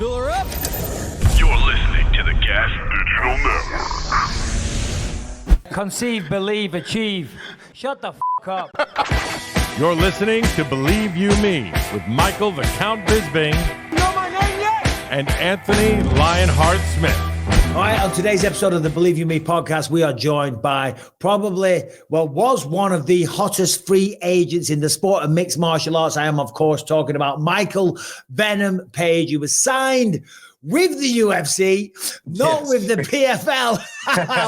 Fill her up. You're listening to the Gas Digital Network. Conceive, believe, achieve. Shut the f*** up. You're listening to Believe You Me with Michael the Count Bisping. You know my name yet? And Anthony Lionheart Smith. All right, on today's episode of the Believe You Me podcast, we are joined by was one of the hottest free agents in the sport of mixed martial arts. I am, of course, talking about Michael Venom Page. He was signed with the UFC, not with the PFL.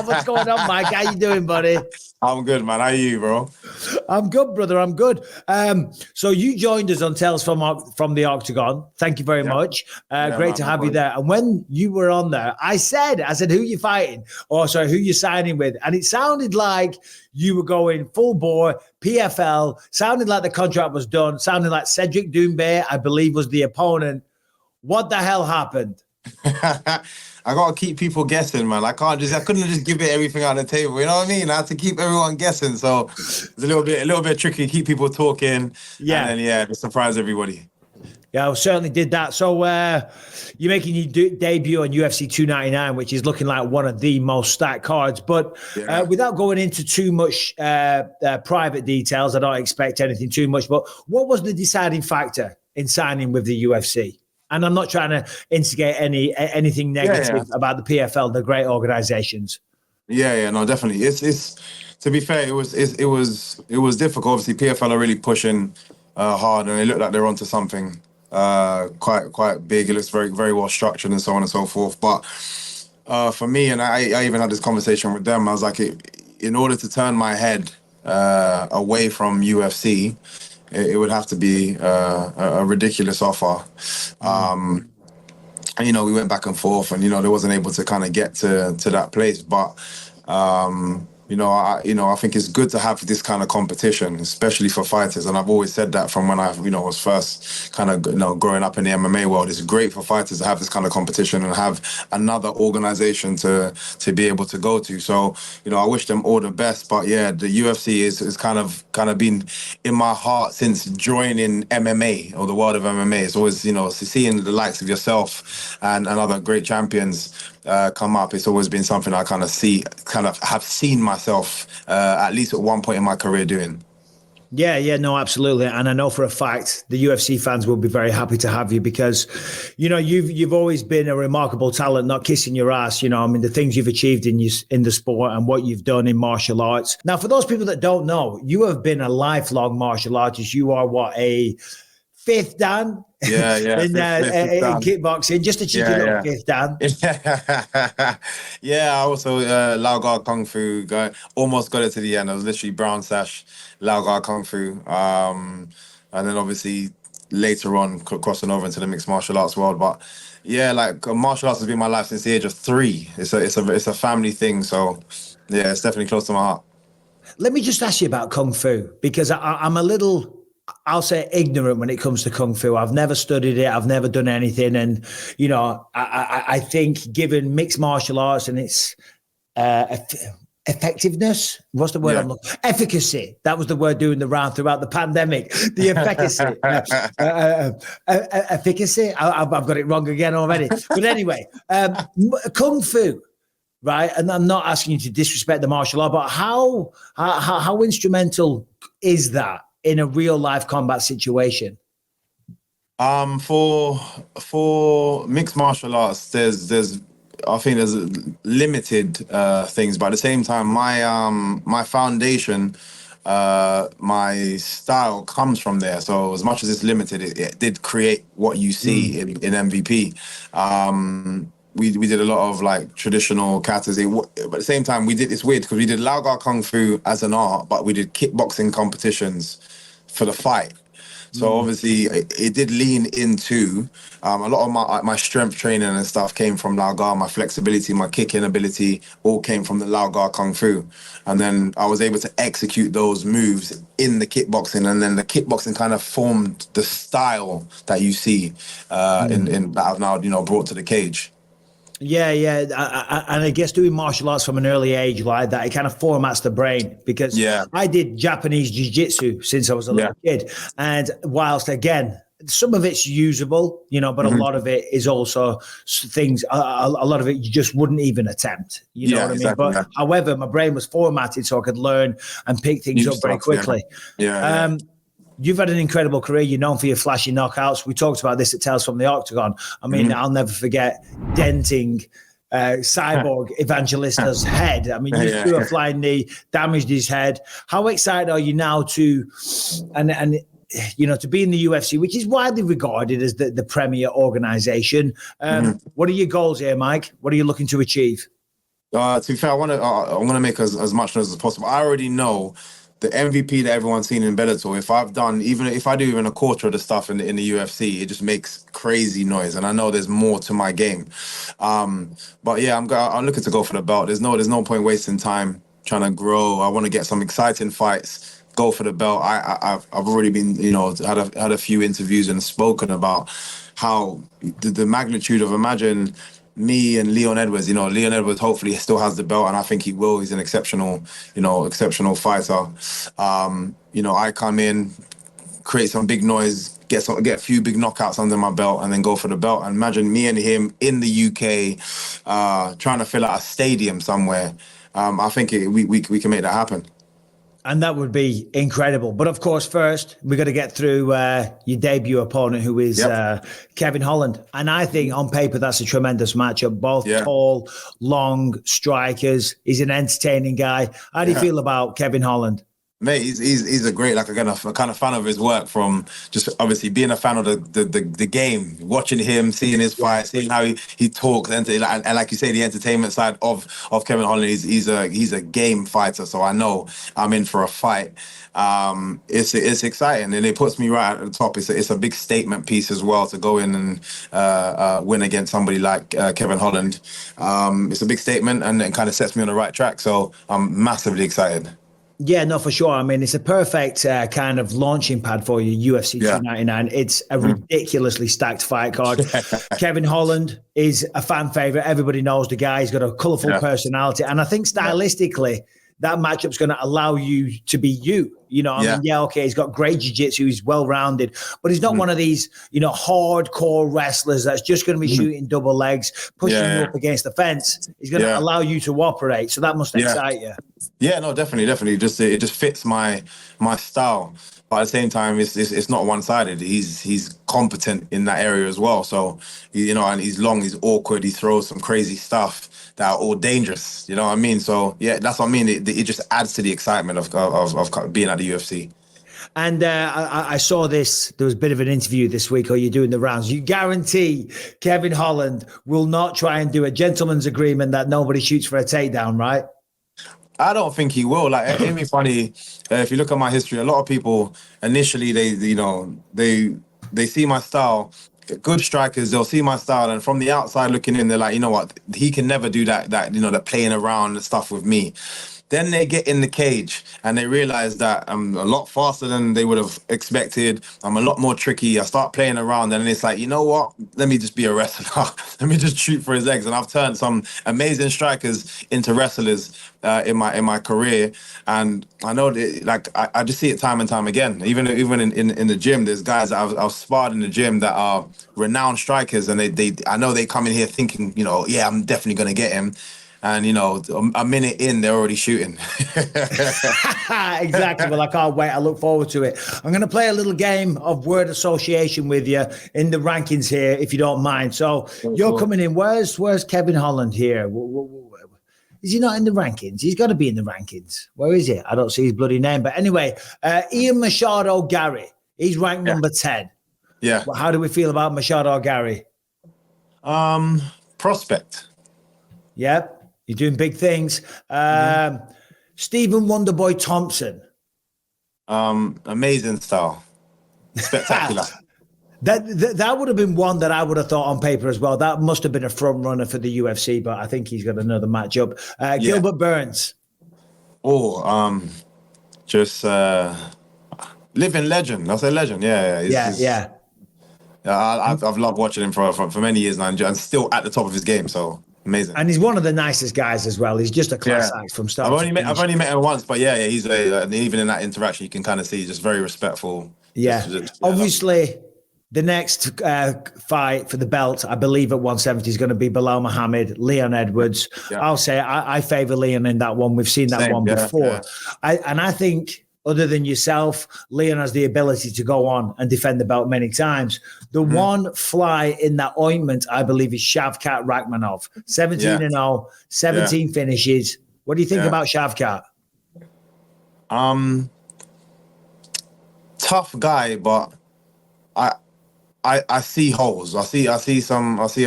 What's going on, Mike? How you doing, buddy? I'm good, man. How are you, bro? I'm good, brother. I'm good. So you joined us on Tales from the Octagon. Thank you very much. Great to have you there. And when you were on there, I said, who you fighting? Or sorry, who you signing with? And it sounded like you were going full bore, PFL. Sounded like the contract was done. Sounded like Cedric Doumbé, I believe, was the opponent. What the hell happened? I gotta keep people guessing, man. I couldn't just give it everything on the table. You know what I mean? I had to keep everyone guessing. So it's a little bit tricky. Keep people talking. Yeah. And then, to surprise everybody. Yeah, I certainly did that. So you're making your debut on UFC 299, which is looking like one of the most stacked cards. But without going into too much private details, I don't expect anything too much. But what was the deciding factor in signing with the UFC? And I'm not trying to instigate anything negative about the PFL, the great organizations. No, definitely. It's to be fair, it was difficult. Obviously, PFL are really pushing hard, and it looked like they're onto something quite big. It looks very, very well structured, and so on and so forth. But for me, and I even had this conversation with them. I was like, in order to turn my head away from UFC, it would have to be a ridiculous offer. And, we went back and forth and, they wasn't able to kind of get to that place. But, I think it's good to have this kind of competition, especially for fighters. And I've always said that from when I, was first kind of, growing up in the MMA world. It's great for fighters to have this kind of competition and have another organization to be able to go to. So, I wish them all the best. But the UFC is kind of been in my heart since joining MMA or the world of MMA. It's always, seeing the likes of yourself and other great champions come up. It's always been something I kind of have seen myself at least at one point in my career doing. No, absolutely. And I know for a fact the UFC fans will be very happy to have you because, you've always been a remarkable talent, not kissing your ass. The things you've achieved in the sport and what you've done in martial arts. Now, for those people that don't know, you have been a lifelong martial artist. You are a fifth dan? in kickboxing, just a cheeky little fifth dan. I also Lao Gar Kung Fu guy. Almost got it to the end. I was literally brown sash, Lao Gar Kung Fu. And then obviously later on crossing over into the mixed martial arts world. But martial arts has been my life since the age of 3. It's a family thing. So it's definitely close to my heart. Let me just ask you about Kung Fu because I'm a little, I'll say, ignorant when it comes to Kung Fu. I've never studied it. I've never done anything. And, I think given mixed martial arts and its effectiveness, what's the word I'm looking for? Efficacy. That was the word doing the round throughout the pandemic. The efficacy. Efficacy. I've got it wrong again already. But anyway, Kung Fu. Right. And I'm not asking you to disrespect the martial art, but how instrumental is that in a real life combat situation? For mixed martial arts, there's limited things, but at the same time, my foundation, my style comes from there. So as much as it's limited, it did create what you see in MVP. We did a lot of traditional katas, but at the same time it's weird because we did Lao Gar Kung Fu as an art, but we did kickboxing competitions for the fight. So obviously it did lean into a lot of my strength training and stuff came from Lao Gar. My flexibility, my kicking ability all came from the Lao Gar Kung Fu. And then I was able to execute those moves in the kickboxing, and then the kickboxing kind of formed the style that you see in that I've now brought to the cage. And I guess doing martial arts from an early age like that, it kind of formats the brain because I did Japanese jiu-jitsu since I was a little kid. And whilst, again, some of it's usable, but a lot of it is also things, a lot of it you just wouldn't even attempt, you know what I mean? But however, my brain was formatted so I could learn and pick things up very quickly. You've had an incredible career. You're known for your flashy knockouts. We talked about this at Tales from the Octagon. I mean, I'll never forget denting Cyborg Evangelista's head. I mean, you threw a flying knee, damaged his head. How excited are you now to be in the UFC, which is widely regarded as the premier organization? What are your goals here, Mike? What are you looking to achieve? To be fair, I want to make as much noise as possible. I already know the MVP that everyone's seen in Bellator. If I do even a quarter of the stuff in the UFC, it just makes crazy noise. And I know there's more to my game. But yeah, I'm looking to go for the belt. There's no point wasting time trying to grow. I want to get some exciting fights. Go for the belt. I've already been, had a few interviews and spoken about how the magnitude of, imagine me and Leon Edwards. Leon Edwards hopefully still has the belt, and I think he will. He's an exceptional fighter. I come in, create some big noise, get a few big knockouts under my belt, and then go for the belt. And imagine me and him in the UK, trying to fill out a stadium somewhere. I think we can make that happen. And that would be incredible. But of course, first, we've got to get through your debut opponent, who is Kevin Holland. And I think on paper, that's a tremendous matchup. Both tall, long strikers. He's an entertaining guy. How do you feel about Kevin Holland? Mate, he's a great, a kind of fan of his work, from just obviously being a fan of the game, watching him, seeing his fight, seeing how he talks, and like you say, the entertainment side of Kevin Holland. He's a game fighter, so I know I'm in for a fight. It's exciting, and it puts me right at the top. It's a big statement piece as well to go in and win against somebody like Kevin Holland. It's a big statement, and it kind of sets me on the right track. So I'm massively excited. Yeah, no, for sure. I mean, it's a perfect kind of launching pad for you, UFC 299. It's a ridiculously stacked fight card. Kevin Holland is a fan favorite. Everybody knows the guy. He's got a colorful personality. And I think stylistically, that matchup's going to allow you to be you. He's got great jiu-jitsu. He's well-rounded, but he's not one of these, hardcore wrestlers that's just going to be shooting double legs, pushing you up against the fence. He's going to allow you to operate. So that must excite you. Yeah, no, definitely. It just fits my style. But at the same time, it's not one-sided. He's competent in that area as well. So, and he's long, he's awkward, he throws some crazy stuff that are all dangerous. You know what I mean? So yeah, that's what I mean. It just adds to the excitement of being at the UFC. And I saw this. There was a bit of an interview this week, or you're doing the rounds. You guarantee Kevin Holland will not try and do a gentleman's agreement that nobody shoots for a takedown, right? I don't think he will. It'd be funny if you look at my history. A lot of people initially they see my style. Good strikers, they'll see my style, and from the outside looking in, they're like, you know what, he can never do that playing around and stuff with me. Then they get in the cage and they realize that I'm a lot faster than they would have expected. I'm a lot more tricky. I start playing around, and it's like, you know what? Let me just be a wrestler. Let me just shoot for his legs. And I've turned some amazing strikers into wrestlers in my career. And I know that, I just see it time and time again. Even in the gym, there's guys that I've sparred in the gym that are renowned strikers, and I know they come in here thinking, I'm definitely gonna get him. And, a minute in, they're already shooting. Exactly. Well, I can't wait. I look forward to it. I'm going to play a little game of word association with you in the rankings here, if you don't mind. So you're coming in. Where's Kevin Holland here? Is he not in the rankings? He's got to be in the rankings. Where is he? I don't see his bloody name. But anyway, Ian Machado Gary. He's ranked number 10. Yeah. Well, how do we feel about Machado Gary? Prospect. Yep. You're doing big things. Stephen Wonderboy Thompson. Amazing style. Spectacular. That would have been one that I would have thought on paper as well. That must have been a front runner for the UFC, but I think he's got another matchup. Gilbert Burns. Just living legend. I'll say legend. Yeah. I've loved watching him for many years now, and still at the top of his game. So. Amazing. And he's one of the nicest guys as well. He's just a class act from start to finish. I've only met him once, but he's even in that interaction, you can kind of see he's just very respectful. Yeah. Obviously, The next fight for the belt, I believe at 170 is going to be Bilal Muhammad, Leon Edwards. Yeah. I'll say I favor Leon in that one. We've seen that one before. Yeah. I think other than yourself, Leon has the ability to go on and defend the belt many times. The one fly in that ointment, I believe, is Shavkat Rakhmonov. 17-0, 17 finishes. What do you think about Shavkat? Tough guy, but I see holes. I see a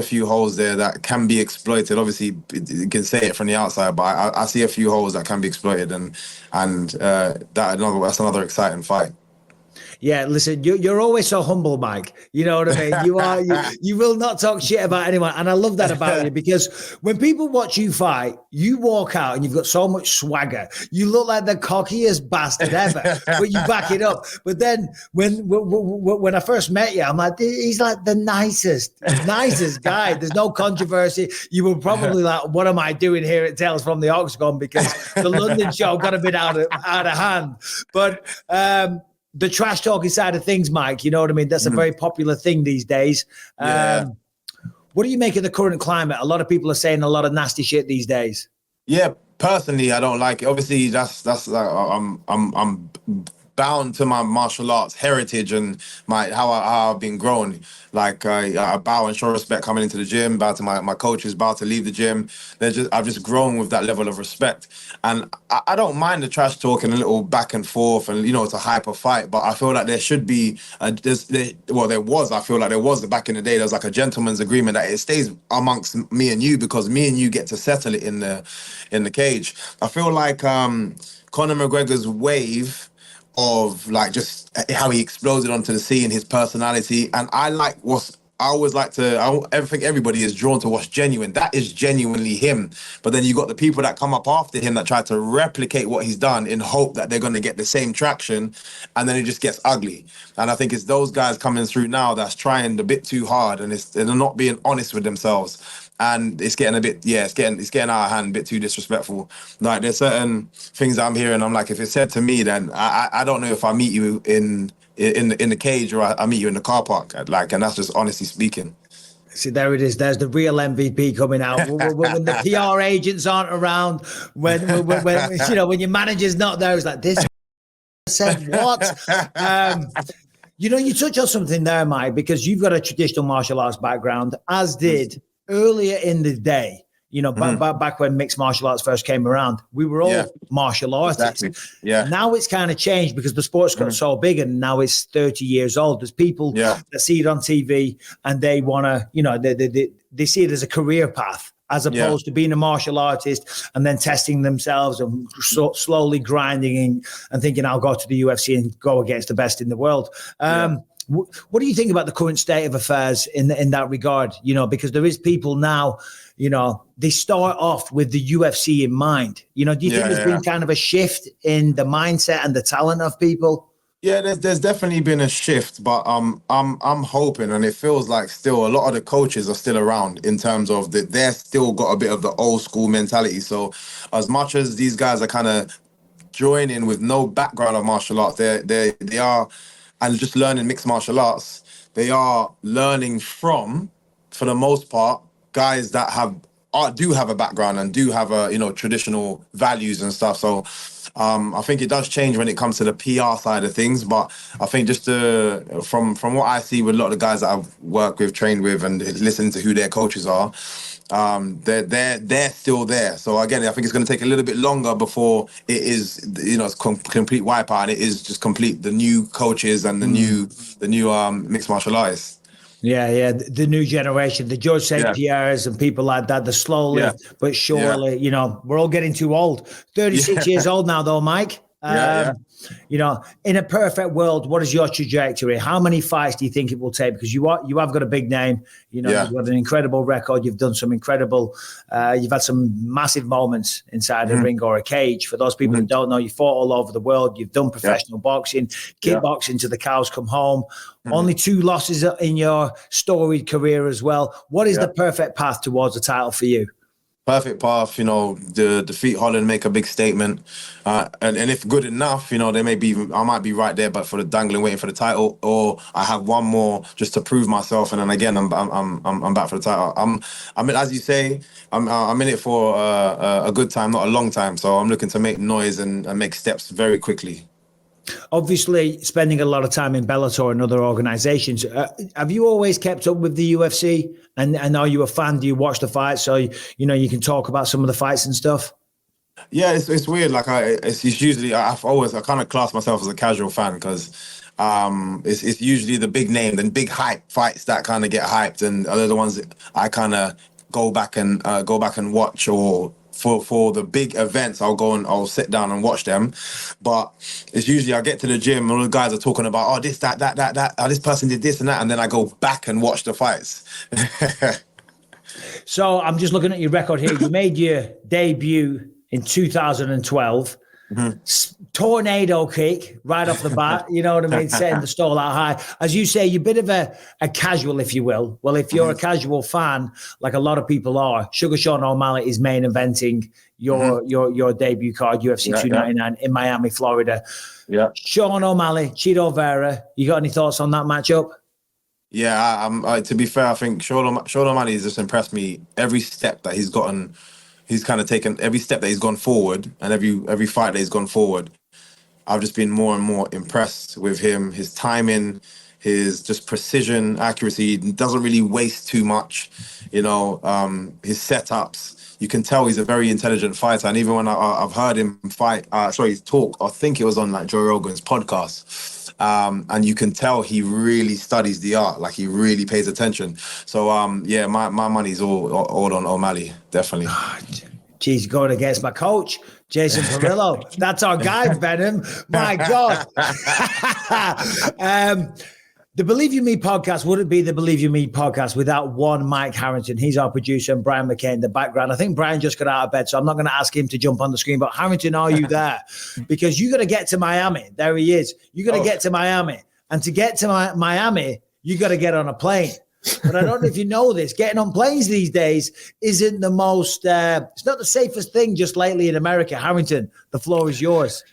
few holes there that can be exploited. Obviously, you can say it from the outside, but I see a few holes that can be exploited, and that's another exciting fight. Yeah, listen, you're always so humble, Mike. You know what I mean? You will not talk shit about anyone. And I love that about you, because when people watch you fight, you walk out and you've got so much swagger. You look like the cockiest bastard ever, but you back it up. But then when I first met you, I'm like, he's like the nicest guy. There's no controversy. You were probably like, what am I doing here at Tales from the Octagon? Because the London show got a bit out of hand. But the trash talking side of things, Mike, you know what I mean? That's a very popular thing these days. What do you make of the current climate? A lot of people are saying a lot of nasty shit these days. Yeah, personally, I don't like it. Obviously, that's like I'm bound to my martial arts heritage and how I've been grown. Like I bow and show respect coming into the gym, bow to my coaches, bow to leave the gym. I've just grown with that level of respect. And I don't mind the trash talking, a little back and forth, and it's a hyper fight. But I feel like there should be I feel like there was back in the day. There was like a gentleman's agreement that it stays amongst me and you, because me and you get to settle it in the cage. I feel like Conor McGregor's wave of like just how he exploded onto the scene, his personality, and I think everybody is drawn to what's genuine. That is genuinely him. But then you got the people that come up after him that try to replicate what he's done in hope that they're going to get the same traction, and then it just gets ugly. And I think it's those guys coming through now that's trying a bit too hard, and they're not being honest with themselves. And it's getting a bit, it's getting out of hand, a bit too disrespectful. Like there's certain things that I'm hearing, I'm like, if it's said to me, then I don't know if I meet you in the cage or I meet you in the car park. Like, and that's just honestly speaking. See, there it is. There's the real MVP coming out. When the PR agents aren't around, when your manager's not there, it's like, this said what? You touch on something there, Mike, because you've got a traditional martial arts background, as did earlier in the day, back when mixed martial arts first came around, we were all martial artists. Exactly. Yeah. Now it's kind of changed because the sport's got so big, and now it's 30 years old. There's people that see it on TV and they want to, they see it as a career path, as opposed to being a martial artist and then testing themselves and slowly grinding and thinking, I'll go to the UFC and go against the best in the world. What do you think about the current state of affairs in that regard? Because there is people now, they start off with the UFC in mind. Do you think there's been kind of a shift in the mindset and the talent of people? Yeah, there's definitely been a shift, but I'm hoping, and it feels like still a lot of the coaches are still around in terms of that they're still got a bit of the old school mentality. So as much as these guys are kind of joining with no background of martial arts, they are. And just learning mixed martial arts, they are learning from, for the most part, guys that do have a background and do have traditional values and stuff. So I think it does change when it comes to the PR side of things. But I think just from what I see with a lot of the guys that I've worked with, trained with, and listening to who their coaches are, they're still there. So again, I think it's going to take a little bit longer before it is, it's complete wipeout, and it is just complete the new coaches and the new mixed martial artists. Yeah, the new generation, the George St. Pierre's and people like that. The slowly but surely, we're all getting too old. 36 years old now, though, Mike. In a perfect world, what is your trajectory? How many fights do you think it will take? Because you have got a big name. You've got an incredible record. You've done some incredible. You've had some massive moments inside a ring or a cage. For those people who don't know, you fought all over the world. You've done professional boxing, kickboxing till the cows come home. Only 2 losses in your storied career as well. What is the perfect path towards a title for you? perfect path. The defeat Holland, make a big statement, and if good enough, they I might be right there, but for the dangling, waiting for the title, or I have one more just to prove myself, and then again I'm back for the title. I mean, as you say, I'm in it for a good time, not a long time. So I'm looking to make noise and make steps very quickly. Obviously, spending a lot of time in Bellator and other organizations. Have you always kept up with the UFC? And are you a fan? Do you watch the fights so you can talk about some of the fights and stuff? Yeah, it's weird. Like it's usually I kind of class myself as a casual fan because it's usually the big name and big hype fights that kind of get hyped, and they're the ones that I kind of go back and watch, or for the big events, I'll sit down and watch them. But it's usually I get to the gym, all the guys are talking about, this, that, this person did this and that, and then I go back and watch the fights. So I'm just looking at your record here. You made your debut in 2012. Mm-hmm. Tornado kick right off the bat, you know what I mean, setting the stall out high. As you say, you're a bit of a casual, if you will. Well, if you're a casual fan, like a lot of people are, Sugar Sean O'Malley is main eventing your debut card, UFC 299 in Miami, Florida. Yeah. Sean O'Malley, Chito Vera, you got any thoughts on that matchup? Yeah, to be fair, I think Sean O'Malley has just impressed me every step that he's gotten. He's kind of taken every step that he's gone forward, and every fight that he's gone forward, I've just been more and more impressed with him. His timing, his just precision, accuracy. He doesn't really waste too much. His setups. You can tell he's a very intelligent fighter. And even when I've heard him talk, I think it was on like Joe Rogan's podcast. And you can tell he really studies the art, like he really pays attention. So my money's all on O'Malley, definitely. Geez, going against my coach, Jason Perillo. That's our guy, Venom. My God. The Believe You Me podcast wouldn't be the Believe You Me podcast without one Mike Harrington. He's our producer, and Brian McKay in the background. I think Brian just got out of bed, so I'm not going to ask him to jump on the screen. But Harrington, are you there? Because you got to get to Miami. There he is. You got to get to Miami. And to get to Miami, you got to get on a plane. But I don't know if you know this. Getting on planes these days isn't the most, it's not the safest thing just lately in America. Harrington, the floor is yours.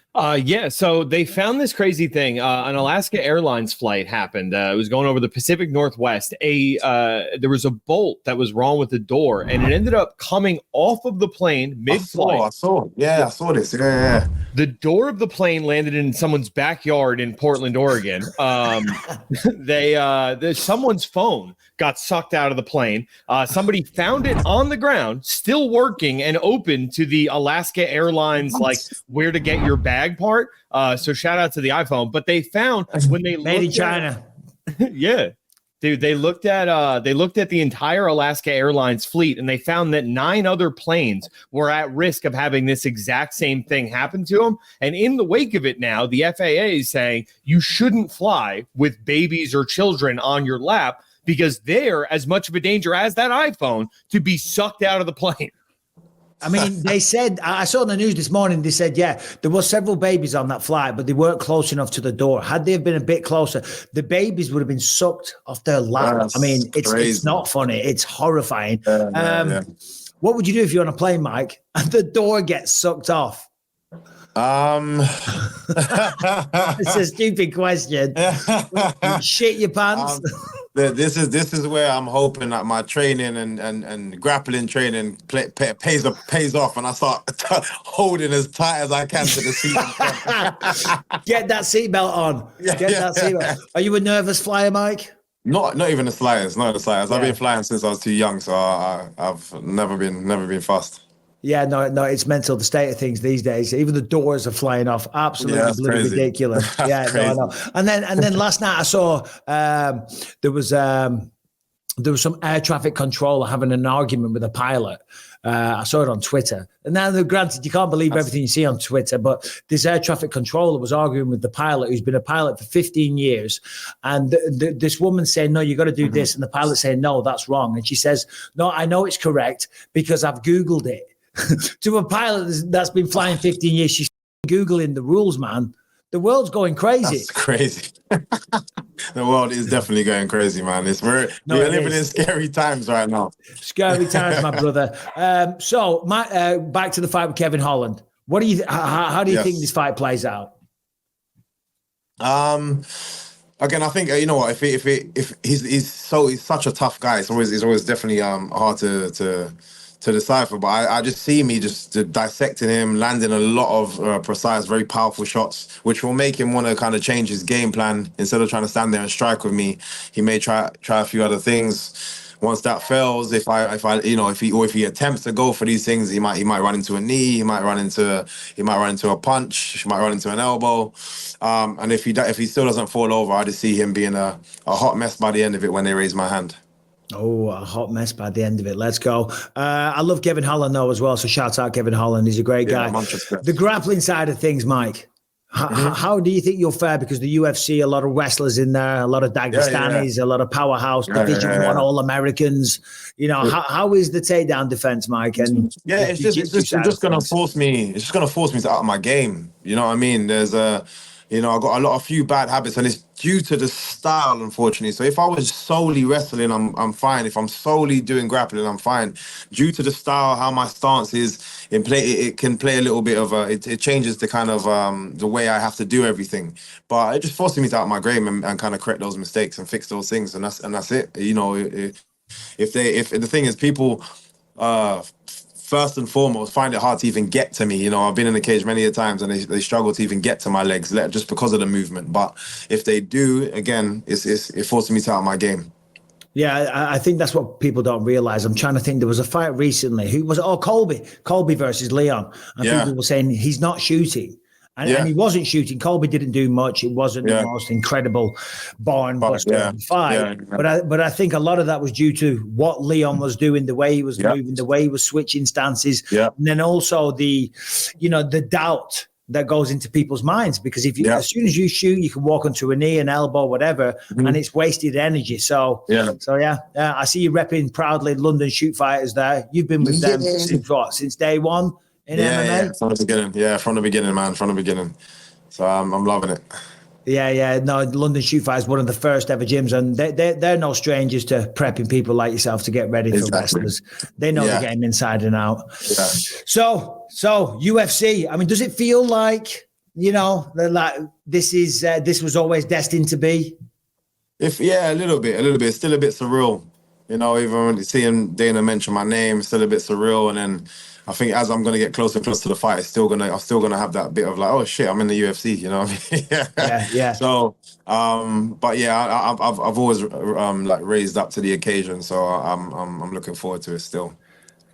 So they found this crazy thing. An Alaska Airlines flight happened. It was going over the Pacific Northwest. There was a bolt that was wrong with the door, and it ended up coming off of the plane mid-flight. I saw this. Yeah. The door of the plane landed in someone's backyard in Portland, Oregon. Someone's phone got sucked out of the plane. Somebody found it on the ground, still working and open to the Alaska Airlines, like where to get your bag part. So shout out to the iPhone. But they found when they made in China. Yeah. Dude, they looked at the entire Alaska Airlines fleet, and they found that 9 other planes were at risk of having this exact same thing happen to them. And in the wake of it now, the FAA is saying you shouldn't fly with babies or children on your lap because they're as much of a danger as that iPhone to be sucked out of the plane. I mean, they said, I saw on the news this morning, they said, there were several babies on that flight, but they weren't close enough to the door. Had they have been a bit closer, the babies would have been sucked off their lap. That's I mean, it's not funny. It's horrifying. What would you do if you're on a plane, Mike, and the door gets sucked off? It's a stupid question. You shit your pants. This is where I'm hoping that my training and grappling training pays off, and I start holding as tight as I can to the seat. Get that seatbelt on. That seatbelt. Are you a nervous flyer, Mike? Not even the slightest. Not the slightest. I've been flying since I was too young, so I've never been fast. Yeah, no, it's mental, the state of things these days. Even the doors are flying off. Absolutely ridiculous. Yeah, no, I know. And then last night I saw there was some air traffic controller having an argument with a pilot. I saw it on Twitter. And now, granted, you can't believe everything you see on Twitter, but this air traffic controller was arguing with the pilot, who's been a pilot for 15 years. And this woman saying, no, you got to do this. And the pilot saying, no, that's wrong. And she says, no, I know it's correct because I've Googled it. To a pilot that's been flying 15 years, she's Googling the rules, man. The world's going crazy. That's crazy. The world is definitely going crazy, man. It's we're living in scary times right now. Scary times, my brother. So, back to the fight with Kevin Holland. What do you? How do you think this fight plays out? Again, I think you know what, if he's such a tough guy. It's always definitely hard to decipher. But I just see me just dissecting him, landing a lot of precise, very powerful shots, which will make him want to kind of change his game plan. Instead of trying to stand there and strike with me, he may try a few other things. Once that fails, if he attempts to go for these things, he might run into a knee, he might run into a punch, he might run into an elbow, and if he still doesn't fall over, I just see him being a hot mess by the end of it when they raise my hand. Oh, a hot mess by the end of it. Let's go. I love Kevin Holland though as well, so shout out Kevin Holland. He's a great guy. The grappling side of things, Mike. How do you think you'll fare? Because the UFC, a lot of wrestlers in there, a lot of Dagestanis, a lot of powerhouse Division 1 All-Americans. You know, how is the takedown defense, Mike? And it's just going to force me. It's just going to force me to out of my game. You know what I mean? There's I got a few bad habits, and it's due to the style, unfortunately. So if I was solely wrestling, I'm fine. If I'm solely doing grappling, I'm fine. Due to the style, how my stance is in play, it can play a little bit of it changes the kind of the way I have to do everything. But it just forces me to out of my game and kind of correct those mistakes and fix those things, and that's it. You know, if the thing is, people first and foremost find it hard to even get to me. You know, I've been in the cage many a times and they struggle to even get to my legs just because of the movement. But if they do, again, it forces me to out of my game. Yeah, I think that's what people don't realize. I'm trying to think. There was a fight recently. Who was it? Oh, Colby versus Leon. And people were saying he's not shooting. And he wasn't shooting. Colby didn't do much. It wasn't the most incredible barn buster fight. But I think a lot of that was due to what Leon was doing, the way he was moving, the way he was switching stances, and then also the doubt that goes into people's minds. Because as soon as you shoot, you can walk onto a knee, an elbow, whatever, and it's wasted energy. So I see you repping proudly London Shootfighters there. You've been with them since day one. In MMA? From the beginning. From the beginning, man. From the beginning. So I'm loving it. No, London Shootfighters is one of the first ever gyms, and they're no strangers to prepping people like yourself to get ready for wrestlers. They know the game inside and out. Yeah. So UFC. I mean, does it feel like like this was always destined to be? A little bit. It's still a bit surreal. You know, even when seeing Dana mention my name, it's still a bit surreal, and then I think as I'm gonna get closer and closer to the fight, I'm still gonna have that bit of like, oh shit, I'm in the UFC, you know what I mean? Yeah. So, but yeah, I've always like raised up to the occasion, so I'm looking forward to it still.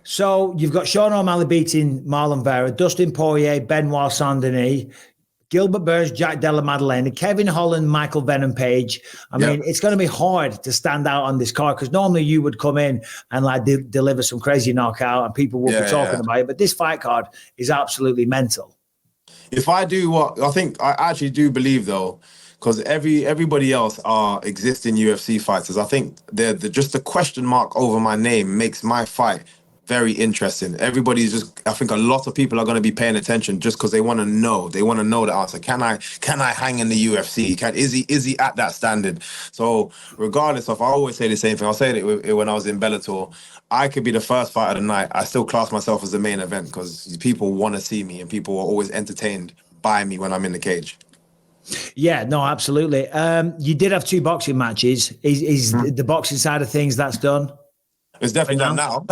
So you've got Sean O'Malley beating Marlon Vera, Dustin Poirier, Benoit Saint-Denis, Gilbert Burns, Jack Della Maddalena, Kevin Holland, Michael Venom Page. I mean, it's going to be hard to stand out on this card because normally you would come in and like deliver some crazy knockout and people will be talking about it. But this fight card is absolutely mental. If I do what I think, I actually do believe though, because everybody else are existing UFC fighters. I think just the question mark over my name makes my fight very interesting. Everybody's just, I think a lot of people are going to be paying attention just because they want to know. They want to know the answer. Can I hang in the UFC? Is he at that standard? So regardless of, I always say the same thing. I'll say it when I was in Bellator. I could be the first fight of the night. I still class myself as the main event because people want to see me and people are always entertained by me when I'm in the cage. Yeah, no, absolutely. You did have 2 boxing matches. Is the boxing side of things that's done? It's definitely done now.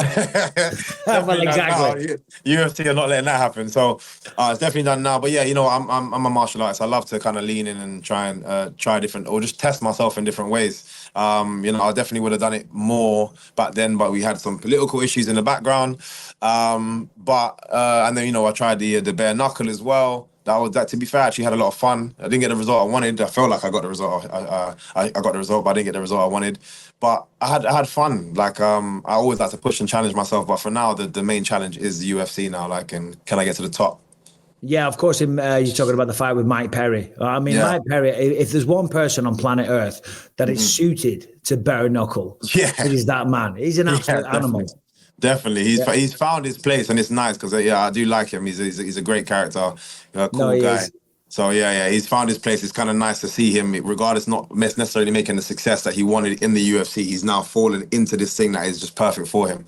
Well, exactly. UFC are not letting that happen, so it's definitely done now. But yeah, I'm a martial artist. I love to kind of lean in and try different, or just test myself in different ways. I definitely would have done it more back then, but we had some political issues in the background. And then I tried the bare knuckle as well. That to be fair, actually had a lot of fun. I didn't get the result I wanted. I felt like I got the result. I got the result, but I didn't get the result I wanted. But I had fun. Like I always like to push and challenge myself. But for now, the main challenge is the UFC now. Like, and can I get to the top? Yeah, of course. You're talking about the fight with Mike Perry. I mean, Mike Perry. If there's one person on planet Earth that is suited to bare knuckle, it is that man. He's an absolute animal. Definitely, he's found his place, and it's nice because I do like him. He's a great character, cool guy. So yeah, he's found his place. It's kind of nice to see him, regardless not necessarily making the success that he wanted in the UFC. He's now fallen into this thing that is just perfect for him.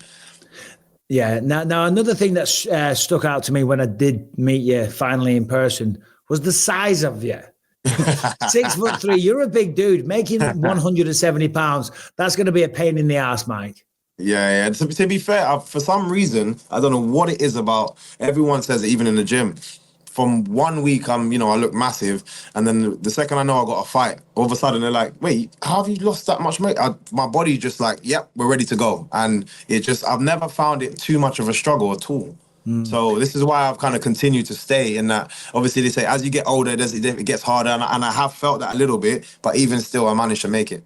Yeah. Now another thing that stuck out to me when I did meet you finally in person was the size of you. 6'3". You're a big dude making 170 pounds. That's going to be a pain in the ass, Mike. Yeah. To be fair, for some reason, I don't know what it is about. Everyone says it, even in the gym. From 1 week, I look massive, and then the second I know I got a fight, all of a sudden they're like, "Wait, how have you lost that much weight?" My body just like, "Yep, we're ready to go," and I've never found it too much of a struggle at all. So this is why I've kind of continued to stay in that. Obviously, they say as you get older, it gets harder, and I have felt that a little bit, but even still, I managed to make it.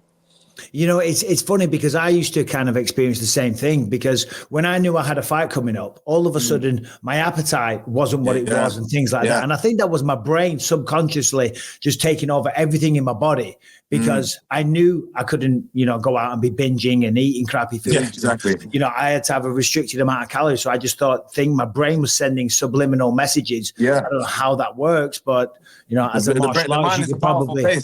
You know, it's funny because I used to kind of experience the same thing, because when I knew I had a fight coming up, all of a sudden my appetite wasn't what it was and things like that. And I think that was my brain subconsciously just taking over everything in my body, because I knew I couldn't, go out and be binging and eating crappy food. Yeah, exactly. I had to have a think amount of calories. So I just my brain was sending subliminal messages. Yeah. I don't know how that works, but, as a martial artist, you could probably...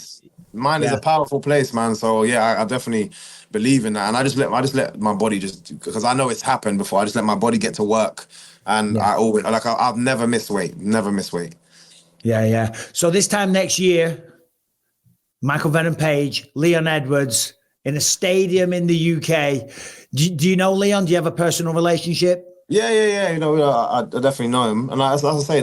Mine is a powerful place, man. So yeah, I definitely believe in that, and I just let my body because I know it's happened before. I just let my body get to work, and I've never missed weight. Yeah. So this time next year, Michael Venom Page, Leon Edwards in a stadium in the UK. Do you know Leon? Do you have a personal relationship? Yeah. I definitely know him, and as I say,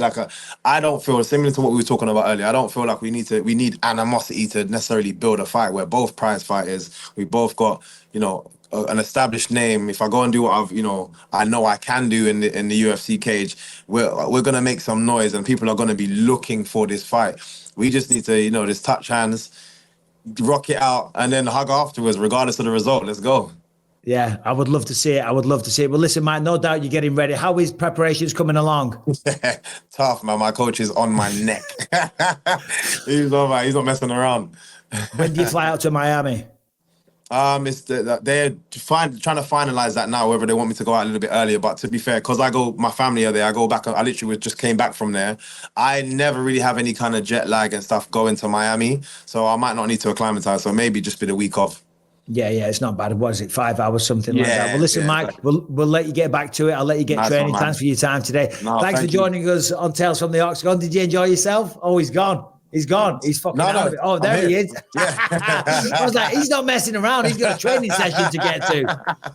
I don't feel similar to what we were talking about earlier. I don't feel like we need animosity to necessarily build a fight. We're both prize fighters. We both got an established name. If I go and do what I know I can do in the UFC cage, we're gonna make some noise, and people are gonna be looking for this fight. We just need to just touch hands, rock it out, and then hug afterwards, regardless of the result. Let's go. Yeah, I would love to see it. Well, listen, Mike, no doubt you're getting ready. How is preparations coming along? Tough, man. My coach is on my neck. He's not messing around. When do you fly out to Miami? They're trying to finalize that now, whether they want me to go out a little bit earlier. But to be fair, because my family are there, I go back. I literally just came back from there. I never really have any kind of jet lag and stuff going to Miami, so I might not need to acclimatize. So maybe just be the week off. Yeah, it's not bad. What is it, 5 hours, something like that? Well, listen, Mike, we'll let you get back to it. I'll let you get training. Thanks for your time today. Thanks for joining us on Tales from the Octagon. Did you enjoy yourself? Oh, he's gone. He's fucking out of it. Oh, there he is. Yeah. I was like, he's not messing around. He's got a training session to get to.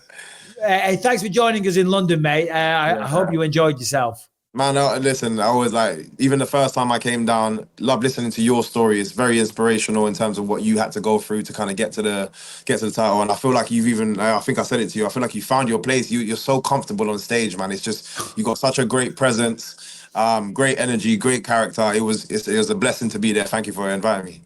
Hey, thanks for joining us in London, mate. I hope you enjoyed yourself. Man, listen, I always even the first time I came down, love listening to your story. It's very inspirational in terms of what you had to go through to kind of get to the title. And I feel like you've even, I think I said it to you, I feel like you found your place. You're so comfortable on stage, man. It's just, you got such a great presence, great energy, great character. It was a blessing to be there. Thank you for inviting me.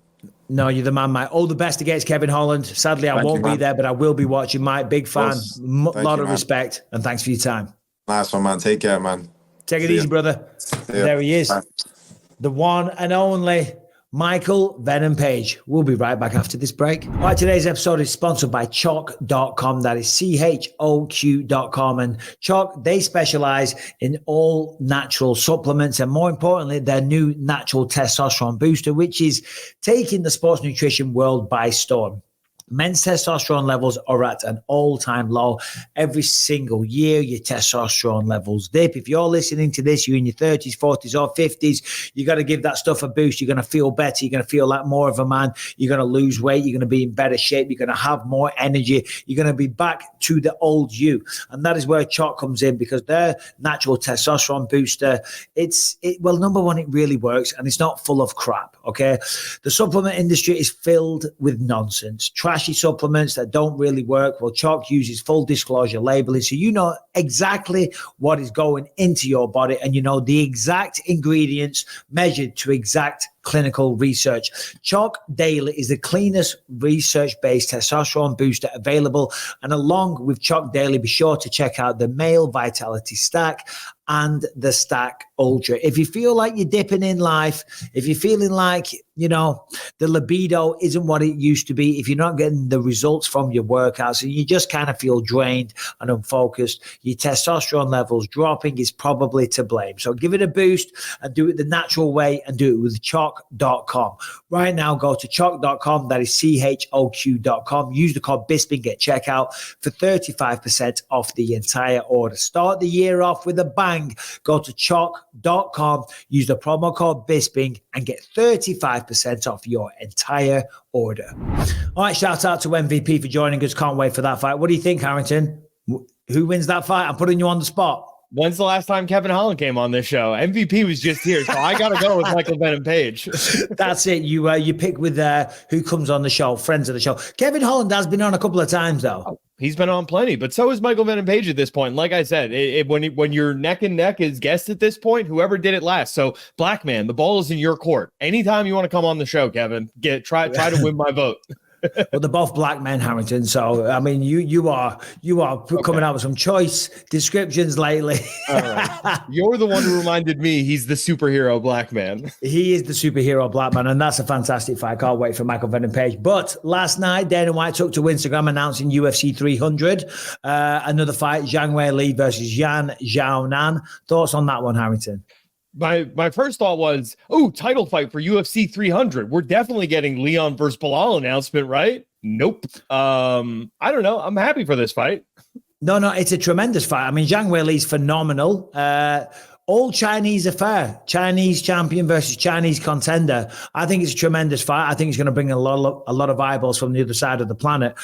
No, you're the man, Mike. All the best against Kevin Holland. Sadly, I won't be there, but I will be watching, Mike. Big fan. Lot of respect. And thanks for your time. Nice one, man. Take care, man. Take it easy, brother. There he is. Bye. The one and only Michael Venom Page. We'll be right back after this break. All right, today's episode is sponsored by Choq.com. That is CHOQ.com. And Choq, they specialize in all natural supplements, and more importantly, their new natural testosterone booster, which is taking the sports nutrition world by storm. Men's testosterone levels are at an all-time low. Every single year, your testosterone levels dip. If you're listening to this, you're in your 30s, 40s, or 50s, you got to give that stuff a boost. You're going to feel better. You're going to feel like more of a man. You're going to lose weight. You're going to be in better shape. You're going to have more energy. You're going to be back to the old you. And that is where Choq comes in, because their natural testosterone booster, well, number one, it really works, and it's not full of crap, okay? The supplement industry is filled with nonsense, trashy supplements that don't really work. Well, Choq uses full disclosure labeling, so you know exactly what is going into your body, and you know the exact ingredients measured to exact clinical research. Choq Daily is the cleanest research-based testosterone booster available, and along with Choq Daily, be sure to check out the Male Vitality Stack and the Stack Ultra. If you feel like you're dipping in life, if you're feeling like, the libido isn't what it used to be, if you're not getting the results from your workouts and you just kind of feel drained and unfocused, your testosterone levels dropping is probably to blame. So give it a boost and do it the natural way, and do it with Choq. choq.com. Right now, go to choq.com. That is CHOQ.com. Use the code Bisping at checkout for 35% off the entire order. Start the year off with a bang. Go to choq.com. Use the promo code Bisping and get 35% off your entire order. All right, shout out to MVP for joining us. Can't wait for that fight. What do you think, Harrington? Who wins that fight? I'm putting you on the spot. When's the last time Kevin Holland came on this show? MVP was just here, so I got to go with Michael Venom Page. That's it. You pick with who comes on the show, friends of the show. Kevin Holland has been on a couple of times, though. He's been on plenty, but so is Michael Venom Page at this point. Like I said, when you're neck and neck as guests at this point, whoever did it last. So, Black Man, the ball is in your court. Anytime you want to come on the show, Kevin, try to win my vote. Well, they're both black men, Harrington. So, I mean, you are coming out with some choice descriptions lately. All right. You're the one who reminded me he's the superhero black man. He is the superhero black man, and that's a fantastic fight. Can't wait for Michael Venom Page. But last night, Dana White took to Instagram announcing UFC 300, another fight, Zhang Weili versus Yan Xiaonan. Thoughts on that one, Harrington? My first thought was, title fight for UFC 300. We're definitely getting Leon versus Bilal announcement, right? Nope. I don't know. I'm happy for this fight. No, it's a tremendous fight. I mean, Zhang Weili's phenomenal. All Chinese affair. Chinese champion versus Chinese contender. I think it's a tremendous fight. I think it's going to bring a lot of eyeballs from the other side of the planet.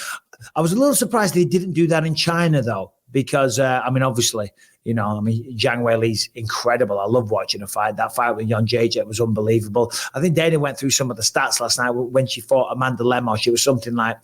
I was a little surprised they didn't do that in China, though, because, obviously, Zhang Weili's incredible. I love watching her fight. That fight with Jon Jones was unbelievable. I think Dana went through some of the stats last night when she fought Amanda Lemos. It was something like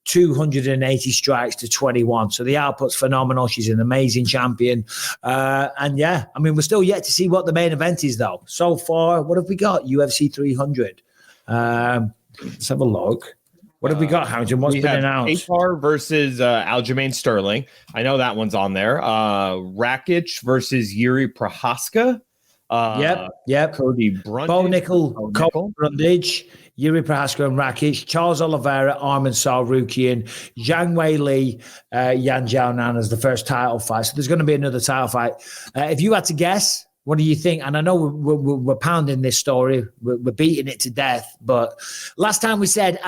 280 strikes to 21. So the output's phenomenal. She's an amazing champion. We're still yet to see what the main event is, though. So far, what have we got? UFC 300. Let's have a look. What have we got, Harrington? What's been announced? Atar versus Aljamain Sterling. I know that one's on there. Rakic versus Yuri Prohaska. Yep. Cody Brundage. Bo Nickel, Cody Brundage, Yuri Prohaska and Rakic. Charles Oliveira, Arman Sarukian, Zhang Weili, Yan Xiaonan as the first title fight. So there's going to be another title fight. If you had to guess, what do you think? And I know we're pounding this story. We're beating it to death. But last time we said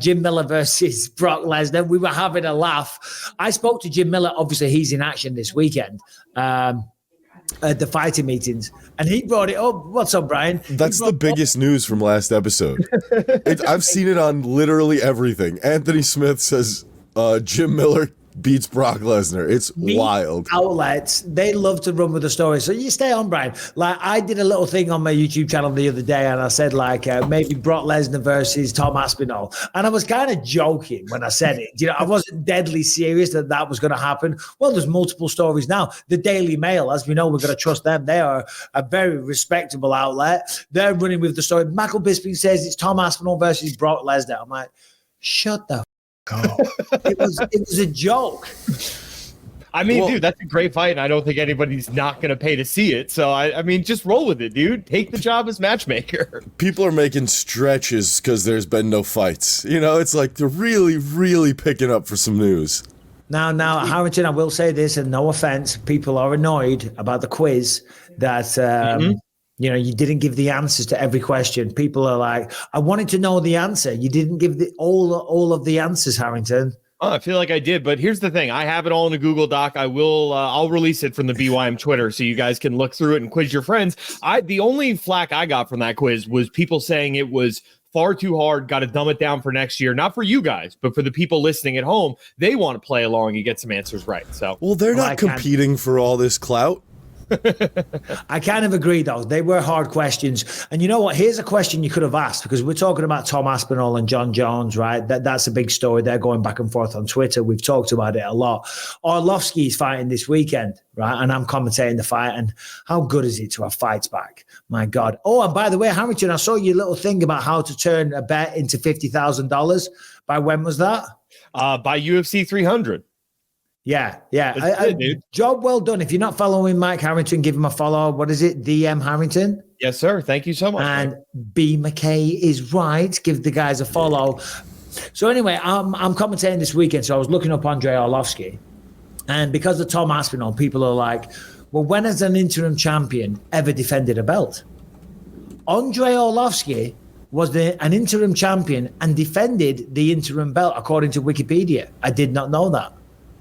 Jim Miller versus Brock Lesnar, we were having a laugh. I spoke to Jim Miller. Obviously, he's in action this weekend at the fighting meetings. And he brought it up. What's up, Brian? That's the biggest news from last episode. I've seen it on literally everything. Anthony Smith says Jim Miller beats Brock Lesnar. It's wild. Outlets, they love to run with the story. So you stay on, Brian. Like, I did a little thing on my YouTube channel the other day, and I said, maybe Brock Lesnar versus Tom Aspinall. And I was kind of joking when I said it. I wasn't deadly serious that was going to happen. Well, there's multiple stories now. The Daily Mail, as we know, we're going to trust them. They are a very respectable outlet. They're running with the story. Michael Bisping says it's Tom Aspinall versus Brock Lesnar. I'm like, shut the it was a joke. I mean, dude, that's a great fight, and I don't think anybody's not going to pay to see it. So, I mean, just roll with it, dude. Take the job as matchmaker. People are making stretches because there's been no fights. It's like they're really, really picking up for some news. Now, Harrington, I will say this, and no offense, people are annoyed about the quiz that you didn't give the answers to every question. People are like, I wanted to know the answer. You didn't give all of the answers, Harrington. Oh, I feel like I did, but here's the thing. I have it all in a Google Doc. I'll release it from the BYM Twitter so you guys can look through it and quiz your friends. The only flack I got from that quiz was people saying it was far too hard, got to dumb it down for next year. Not for you guys, but for the people listening at home. They want to play along and get some answers right. So, well, they're not competing for all this clout. I kind of agree, though. They were hard questions. And you know what? Here's a question you could have asked, because we're talking about Tom Aspinall and Jon Jones, right? That's a big story. They're going back and forth on Twitter. We've talked about it a lot. Arlovski is fighting this weekend, right? And I'm commentating the fight. And how good is it to have fights back? My God. Oh, and by the way, Harrington, I saw your little thing about how to turn a bet into $50,000. By when was that? By UFC 300. Yeah. Dude. Job well done. If you're not following Mike Harrington, give him a follow. What is it? DM Harrington? Yes, sir. Thank you so much. And Mike. B. McKay is right. Give the guys a follow. So anyway, I'm commentating this weekend. So I was looking up Andrei Arlovski. And because of Tom Aspinall, people are like, well, when has an interim champion ever defended a belt? Andre Arlovski was an interim champion and defended the interim belt, according to Wikipedia. I did not know that.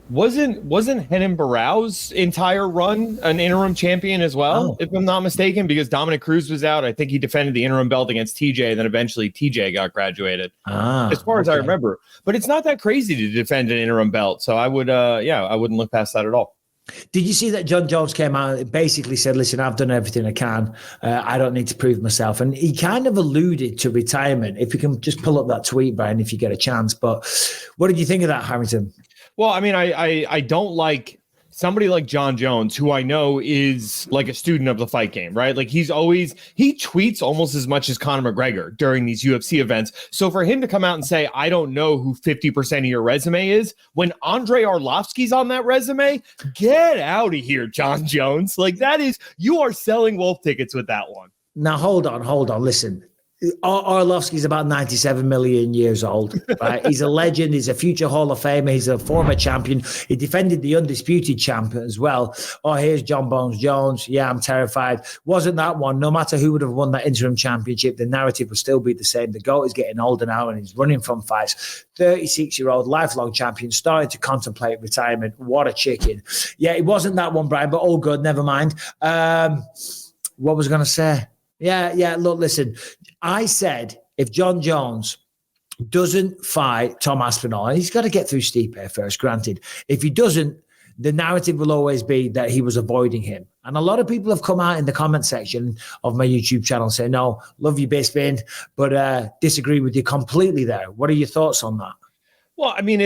Wasn't Renan Barão's entire run an interim champion as well, if I'm not mistaken? Because Dominic Cruz was out. I think he defended the interim belt against TJ, and then eventually TJ got graduated. As far as I remember. But it's not that crazy to defend an interim belt. So I would, I wouldn't look past that at all. Did you see that Jon Jones came out and basically said, listen, I've done everything I can. I don't need to prove myself. And he kind of alluded to retirement. If you can just pull up that tweet, Brian, if you get a chance. But what did you think of that, Harrington? Well, I mean, I don't like somebody like Jon Jones, who I know is like a student of the fight game, right? Like he tweets almost as much as Conor McGregor during these UFC events. So for him to come out and say, I don't know who 50% of your resume is, when Andre Arlovski's on that resume, get out of here, Jon Jones. Like you are selling wolf tickets with that one. Now, hold on. Listen. Arlovski's about 97 million years old, right? He's a legend. He's a future Hall of Famer. He's a former champion. He defended the undisputed champion as well. Oh, here's Jon Bones Jones. Yeah, I'm terrified. Wasn't that one? No matter who would have won that interim championship, the narrative would still be the same. The GOAT is getting older now and he's running from fights. 36-year-old lifelong champion starting to contemplate retirement. What a chicken. Yeah, it wasn't that one, Brian, but all good. Never mind. What was I going to say? Yeah. Look, listen, I said if Jon Jones doesn't fight Tom Aspinall, and he's got to get through Stipe first, granted. If he doesn't, the narrative will always be that he was avoiding him. And a lot of people have come out in the comment section of my YouTube channel saying, no, love you, Bisping, but disagree with you completely there. What are your thoughts on that? Well, I mean,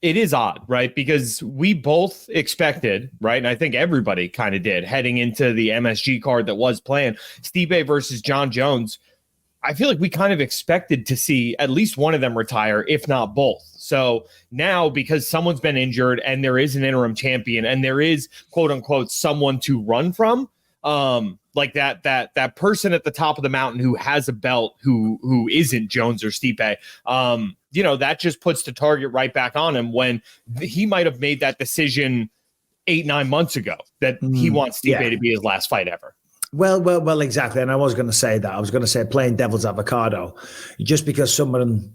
it is odd, right? Because we both expected, right? And I think everybody kind of did heading into the MSG card that was planned, Stipe versus Jon Jones. I feel like we kind of expected to see at least one of them retire, if not both. So now, because someone's been injured and there is an interim champion and there is quote unquote someone to run from, like that person at the top of the mountain who has a belt who isn't Jones or Stipe, that just puts the target right back on him when he might have made that decision 8-9 months ago that he wants Stipe to be his last fight ever. Well, exactly. And I was going to say that. I was going to say playing devil's avocado. Just because someone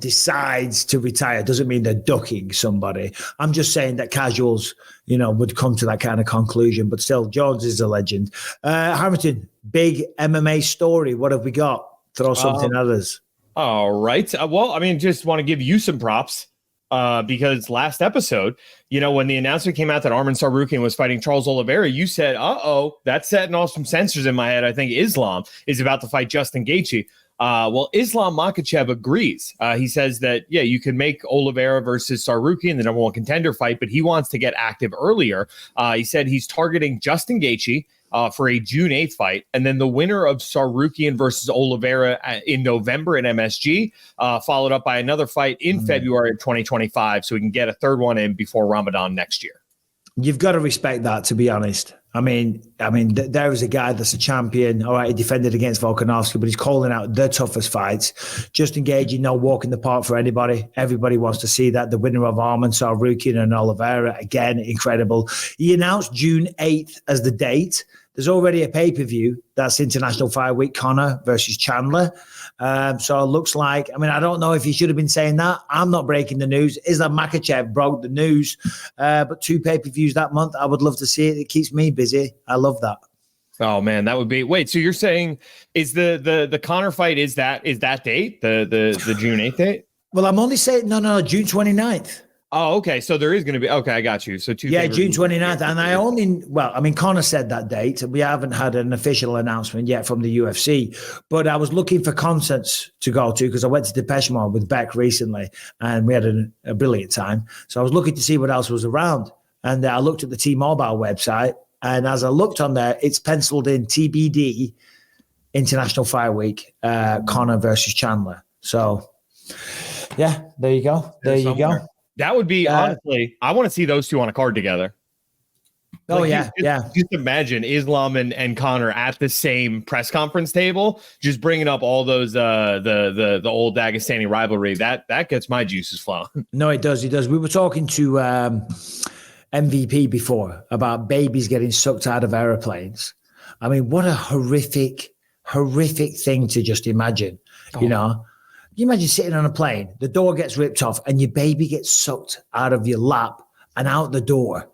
decides to retire doesn't mean they're ducking somebody. I'm just saying that casuals, would come to that kind of conclusion. But still, Jones is a legend. Hamilton, big MMA story. What have we got? Throw something at us. All right. Well, I mean, just want to give you some props. Because last episode, when the announcement came out that Arman Tsarukyan was fighting Charles Olivera, you said, that's setting off some sensors in my head. I think Islam is about to fight Justin Gaethje. Well, Islam Makhachev agrees. He says that, you can make Olivera versus Tsarukyan the number one contender fight, but he wants to get active earlier. He said he's targeting Justin Gaethje for a June 8th fight, and then the winner of Tsarukyan versus Olivera in November at MSG, followed up by another fight in February of 2025, so we can get a third one in before Ramadan next year. You've got to respect that, to be honest. I mean, there is a guy that's a champion. All right, he defended against Volkanovski, but he's calling out the toughest fights. Justin Gaethje, no walk in the park for anybody. Everybody wants to see that. The winner of Arman, Tsarukyan, and Olivera, again, incredible. He announced June 8th as the date. There's already a pay-per-view. That's International Fight Week, Conor versus Chandler. So it looks like, I don't know if he should have been saying that. I'm not breaking the news. Islam Makhachev broke the news. But 2 pay-per-views that month. I would love to see it. It keeps me busy. I love that. Oh man, that would be, wait, so you're saying is the Conor fight, is that date, the June 8th date? Well, I'm only saying, no, June 29th. Oh, okay. So there is going to be, okay, I got you. So June 29th. And Conor said that date. We haven't had an official announcement yet from the UFC, but I was looking for concerts to go to because I went to Depeche Mode with Beck recently and we had a brilliant time. So I was looking to see what else was around. And I looked at the T-Mobile website, and as I looked on there, it's penciled in TBD, International Fight Week, Conor versus Chandler. So yeah, there you go. There you go. That would be, honestly, I want to see those two on a card together. Oh, Just imagine Islam and Conor at the same press conference table, just bringing up all those the old Dagestani rivalry. That gets my juices flowing. No, it does. We were talking to MVP before about babies getting sucked out of airplanes. I mean, what a horrific thing to just imagine. You know, you imagine sitting on a plane, the door gets ripped off, and your baby gets sucked out of your lap and out the door.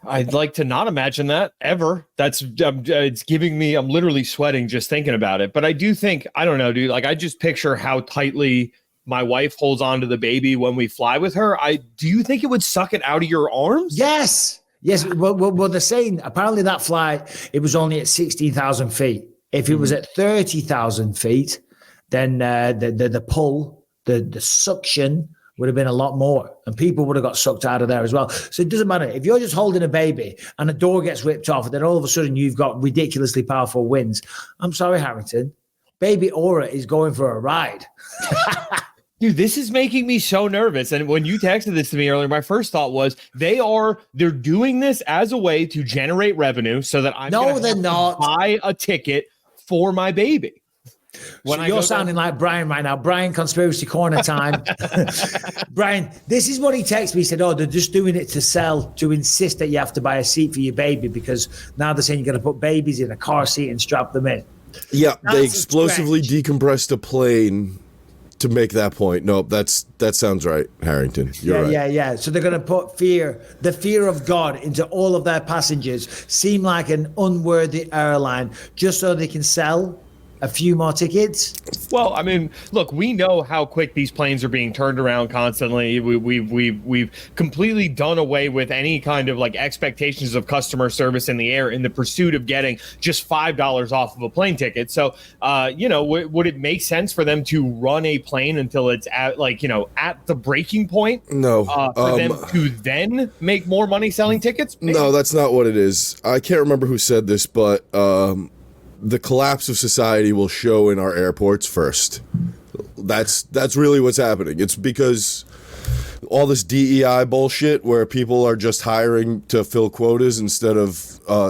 I'd like to not imagine that ever. That's it's giving me, I'm literally sweating just thinking about it. But I do think, I don't know, dude, like I just picture how tightly my wife holds on to the baby when we fly with her. Do you think it would suck it out of your arms? Yes. Well, they're saying apparently that flight, it was only at 16,000 feet. If it was at 30,000 feet, then the pull, the suction would have been a lot more, and people would have got sucked out of there as well. So it doesn't matter if you're just holding a baby and a door gets ripped off, and then all of a sudden you've got ridiculously powerful winds. I'm sorry, Harrington, baby Aura is going for a ride. Dude, this is making me so nervous. And when you texted this to me earlier, my first thought was they're doing this as a way to generate revenue so that I'm not buy a ticket for my baby. So you're sounding like Brian right now. Brian, conspiracy corner time. Brian, this is what he texted me. He said, they're just doing it to sell, to insist that you have to buy a seat for your baby because now they're saying you're going to put babies in a car seat and strap them in. Yeah, they explosively decompressed a plane to make that point. No, that sounds right, Harrington. You're right. Yeah. So they're going to put the fear of God into all of their passengers, seem like an unworthy airline, just so they can sell a few more tickets. Well, I mean, look, we know how quick these planes are being turned around constantly. We've completely done away with any kind of like expectations of customer service in the air in the pursuit of getting just $5 off of a plane ticket. So, would it make sense for them to run a plane until it's at at the breaking point? No. For them to then make more money selling tickets? Maybe? No, that's not what it is. I can't remember who said this, but the collapse of society will show in our airports first. That's really what's happening. It's because all this DEI bullshit where people are just hiring to fill quotas instead of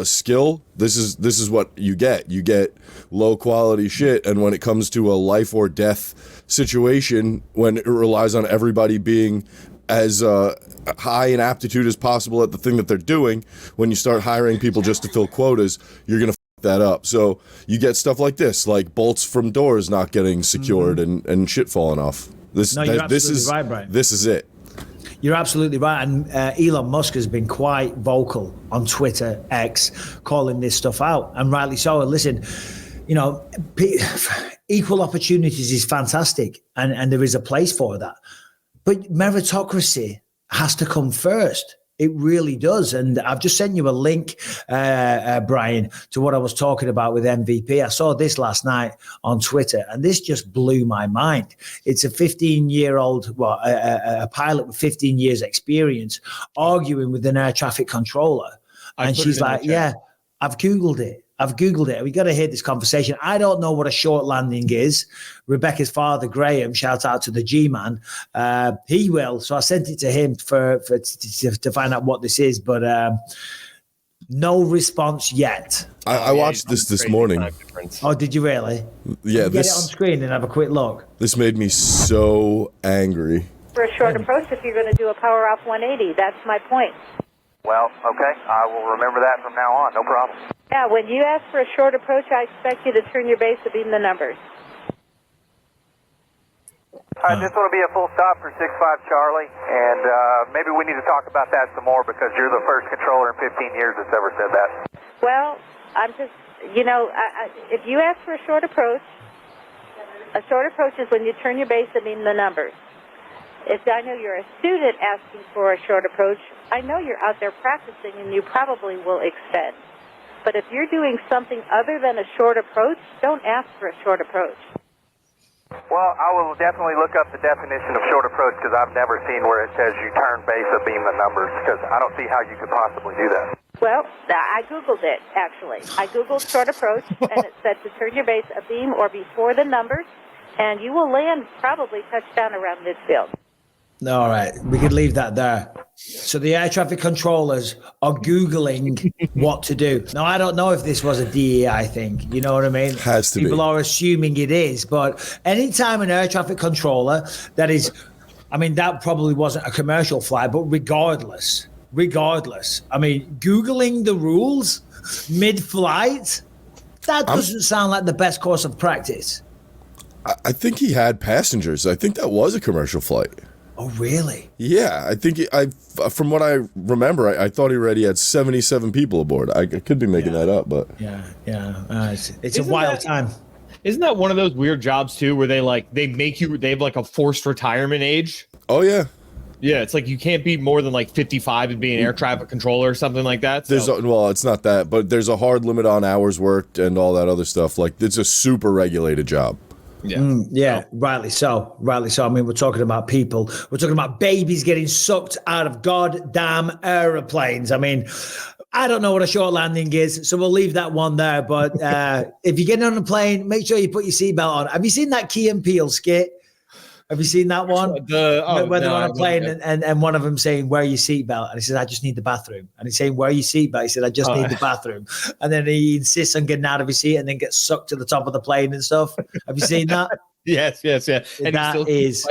skill. This is what you get. You get low quality shit, and when it comes to a life or death situation, when it relies on everybody being as high in aptitude as possible at the thing that they're doing, when you start hiring people just to fill quotas, you're gonna that up. So you get stuff like this, like bolts from doors not getting secured and shit falling off. This is right, Brian. This is it. You're absolutely right. And Elon Musk has been quite vocal on Twitter, X, calling this stuff out, and rightly so. And listen, equal opportunities is fantastic, and there is a place for that. But meritocracy has to come first. It really does. And I've just sent you a link, Brian, to what I was talking about with MVP. I saw this last night on Twitter, and this just blew my mind. It's a 15-year-old, a pilot with 15 years experience arguing with an air traffic controller. And she's like, yeah, I've Googled it. We got to hear this conversation. I don't know what a short landing is. Rebecca's father, Graham, shout out to the G-Man. He will. So I sent it to him to find out what this is, but no response yet. I watched this morning. Oh, did you really? Yeah. Get it on screen and have a quick look. This made me so angry. For a short approach, if you're going to do a power off 180, that's my point. Well, okay. I will remember that from now on. No problem. Yeah, when you ask for a short approach, I expect you to turn your base to beam the numbers. All right, this will be a full stop for 6-5 Charlie, and maybe we need to talk about that some more because you're the first controller in 15 years that's ever said that. Well, I'm just, if you ask for a short approach is when you turn your base to beam the numbers. If I know you're a student asking for a short approach, I know you're out there practicing and you probably will extend. But if you're doing something other than a short approach, don't ask for a short approach. Well, I will definitely look up the definition of short approach because I've never seen where it says you turn base or beam the numbers because I don't see how you could possibly do that. Well, I Googled it, actually. I Googled short approach, and it said to turn your base a beam or before the numbers, and you will land probably touchdown around midfield. All right, we could leave that there. So the air traffic controllers are Googling what to do. Now, I don't know if this was a DEI thing. You know what I mean? Has to be. People are assuming it is. But anytime an air traffic controller that is, that probably wasn't a commercial flight, but regardless, I mean, Googling the rules mid-flight, That doesn't sound like the best course of practice. I think he had passengers. I think that was a commercial flight. Oh, really? Yeah, I think from what I remember, I thought he already had 77 people aboard. I could be making that up, but it's a wild time. Isn't that one of those weird jobs too, where they have like a forced retirement age? Oh yeah. Yeah, it's like you can't be more than like 55 and be an air traffic controller or something like that. Well, it's not that, but there's a hard limit on hours worked and all that other stuff. Like, it's a super regulated job. Yeah. Rightly so. I mean, we're talking about people. We're talking about babies getting sucked out of goddamn aeroplanes. I mean, I don't know what a short landing is, so we'll leave that one there. But if you're getting on a plane, make sure you put your seatbelt on. Have you seen that Key and Peele skit? Have you seen that one? Where they're on a plane and one of them saying, "Wear your seatbelt," and he says, "I just need the bathroom." And he's saying, "Wear your seatbelt." He said, "I just need the bathroom." And then he insists on getting out of his seat and then gets sucked to the top of the plane and stuff. Have you seen that? Yes. And that is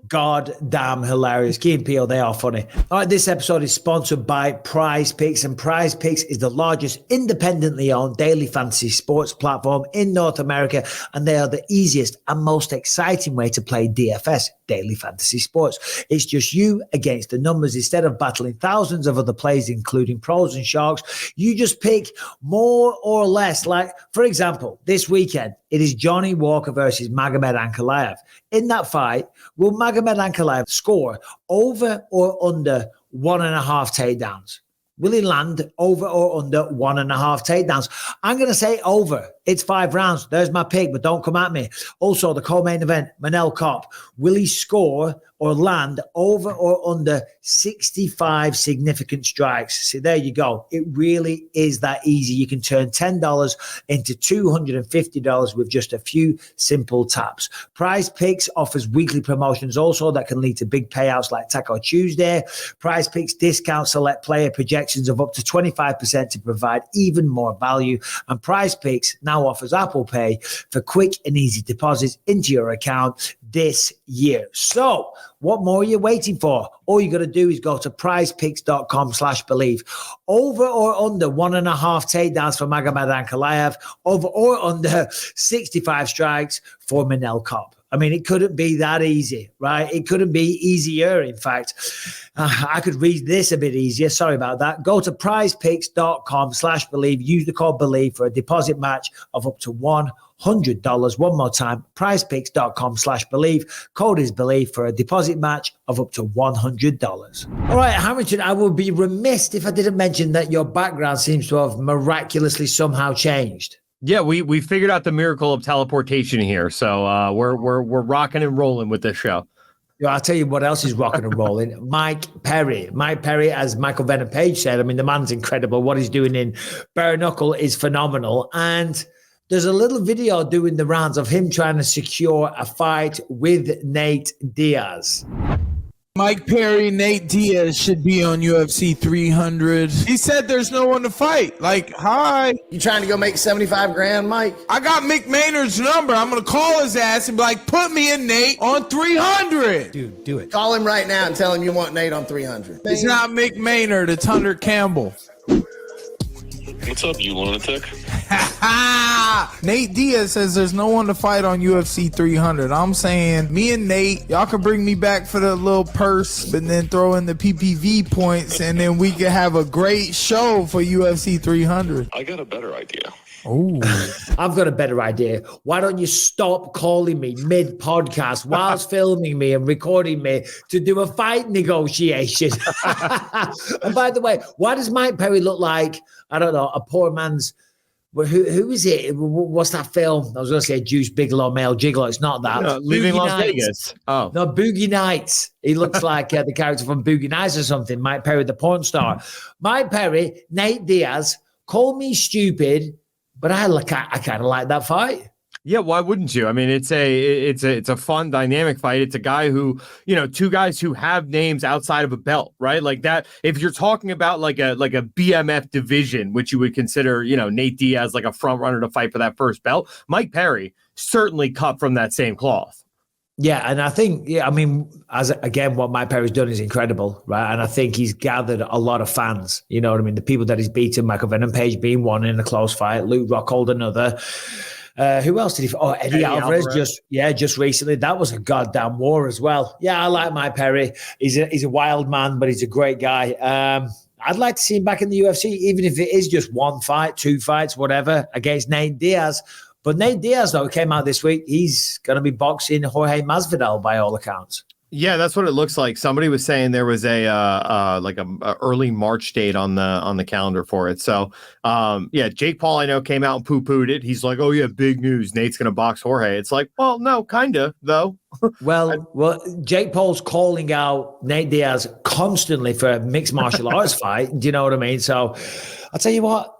goddamn hilarious. Key and Peele, they are funny. All right, this episode is sponsored by PrizePicks, and PrizePicks is the largest independently owned daily fantasy sports platform in North America, and they are the easiest and most exciting way to play DFS, daily fantasy sports. It's just you against the numbers. Instead of battling thousands of other players, including pros and sharks, you just pick more or less. Like, for example, this weekend, it is Johnny Walker versus Magomed Ankalaev. In that fight, will Magomed Ankalaev score over or under 1.5 takedowns? Will he land over or under 1.5 takedowns? I'm going to say over. It's 5 rounds. There's my pick, but don't come at me. Also, the co-main event, Manel Kopp. Will he score or land over or under 65 significant strikes? See, there you go. It really is that easy. You can turn $10 into $250 with just a few simple taps. PrizePicks offers weekly promotions also that can lead to big payouts like Taco Tuesday. PrizePicks discount select player projections of up to 25% to provide even more value. And PrizePicks now offers Apple Pay for quick and easy deposits into your account this year. So what more are you waiting for? All you got to do is go to prizepicks.com/believe. Over or under 1.5 takedowns for Magomed Ankalaev, over or under 65 strikes for Manel Kopp. I mean, it couldn't be that easy, right? It couldn't be easier, in fact. I could read this a bit easier. Sorry about that. Go to prizepicks.com/believe. Use the code BELIEVE for a deposit match of up to $100. One more time, prizepicks.com/believe. Code is BELIEVE for a deposit match of up to $100. All right, Harrington, I would be remiss if I didn't mention that your background seems to have miraculously somehow changed. Yeah, we figured out the miracle of teleportation here, so we're rocking and rolling with this show. Yeah, I'll tell you what else is rocking and rolling. Mike Perry. Mike Perry, as Michael Venom Page said, I mean, the man's incredible. What he's doing in bare knuckle is phenomenal. And there's a little video doing the rounds of him trying to secure a fight with Nate Diaz. Mike Perry, Nate Diaz should be on UFC 300. He said there's no one to fight. Like, hi. You trying to go make 75 grand, Mike? I got Mick Maynard's number. I'm going to call his ass and be like, put me and Nate on 300. Dude, do it. Call him right now and tell him you want Nate on 300. It's not Mick Maynard. It's Hunter Campbell. What's up, you lunatic? Nate Diaz says there's no one to fight on UFC 300. I'm saying me and Nate, y'all can bring me back for the little purse, but then throw in the PPV points, and then we can have a great show for UFC 300. I got a better idea. Oh, I've got a better idea. Why don't you stop calling me mid-podcast whilst filming me and recording me to do a fight negotiation? And by the way, why does Mike Perry look like, I don't know, a poor man's, who is it? What's that film? I was going to say Juice Bigelow, Male Gigolo. It's not that. No, Leaving Las Vegas. Oh. No, Boogie Nights. He looks like the character from Boogie Nights or something. Mike Perry, the porn star. Mike Perry, Nate Diaz, call me stupid, but I kind of like that fight. Yeah, why wouldn't you? I mean, it's a fun, dynamic fight. It's a guy who, two guys who have names outside of a belt, right? Like that. If you're talking about like a BMF division, which you would consider, Nate Diaz like a front runner to fight for that first belt, Mike Perry certainly cut from that same cloth. Yeah, and I think, what Mike Perry's done is incredible, right? And I think he's gathered a lot of fans. You know what I mean? The people that he's beaten, Michael Venom Page being one in a close fight, Luke Rockhold another. Who else did he? Oh, Eddie Alvarez. Just recently. That was a goddamn war as well. Yeah, I like Mike Perry. He's a wild man, but he's a great guy. I'd like to see him back in the UFC, even if it is just one fight, two fights, whatever, against Nate Diaz. But Nate Diaz, though, came out this week. He's going to be boxing Jorge Masvidal by all accounts. Yeah, that's what it looks like. Somebody was saying there was a early March date on the calendar for it. So, Jake Paul, I know, came out and poo-pooed it. He's like, "Oh yeah, big news. Nate's going to box Jorge." It's like, well, no, kind of though. well, Jake Paul's calling out Nate Diaz constantly for a mixed martial arts fight. Do you know what I mean? So, I'll tell you what.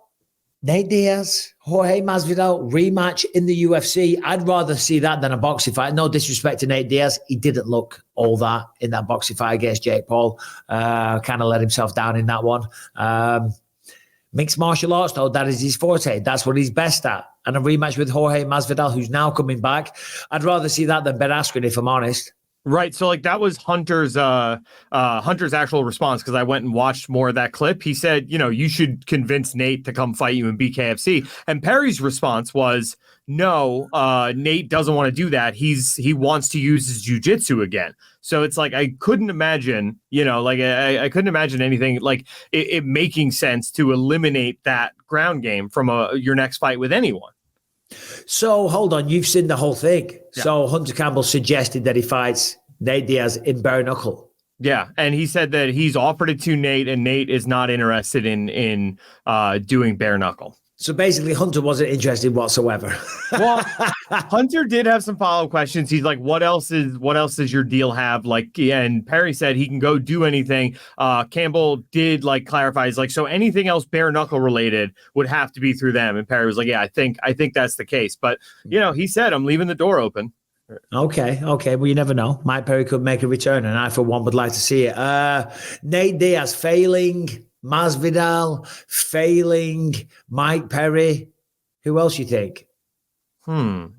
Nate Diaz, Jorge Masvidal rematch in the UFC. I'd rather see that than a boxing fight. No disrespect to Nate Diaz. He didn't look all that in that boxing fight against Jake Paul. Kind of let himself down in that one. Mixed martial arts, though, that is his forte. That's what he's best at. And a rematch with Jorge Masvidal, who's now coming back. I'd rather see that than Ben Askren, if I'm honest. Right. So like that was Hunter's actual response, because I went and watched more of that clip. He said, you should convince Nate to come fight you in BKFC. And Perry's response was, no, Nate doesn't want to do that. He wants to use his jiu-jitsu again. So it's like, I couldn't imagine, I couldn't imagine anything like it making sense to eliminate that ground game from your next fight with anyone. So hold on, you've seen the whole thing. Yeah. So Hunter Campbell suggested that he fights Nate Diaz in bare knuckle. Yeah, and he said that he's offered it to Nate, and Nate is not interested in doing bare knuckle. So basically, Hunter wasn't interested whatsoever. Well, Hunter did have some follow-up questions. He's like, what else does your deal have? Like, and Perry said he can go do anything. Campbell did clarify. He's like, so anything else bare knuckle related would have to be through them. And Perry was like, yeah, I think that's the case. But he said, I'm leaving the door open. Okay. Well, you never know. Mike Perry could make a return, and I, for one, would like to see it. Nate Diaz failing. Masvidal failing, Mike Perry. Who else you think? I mean,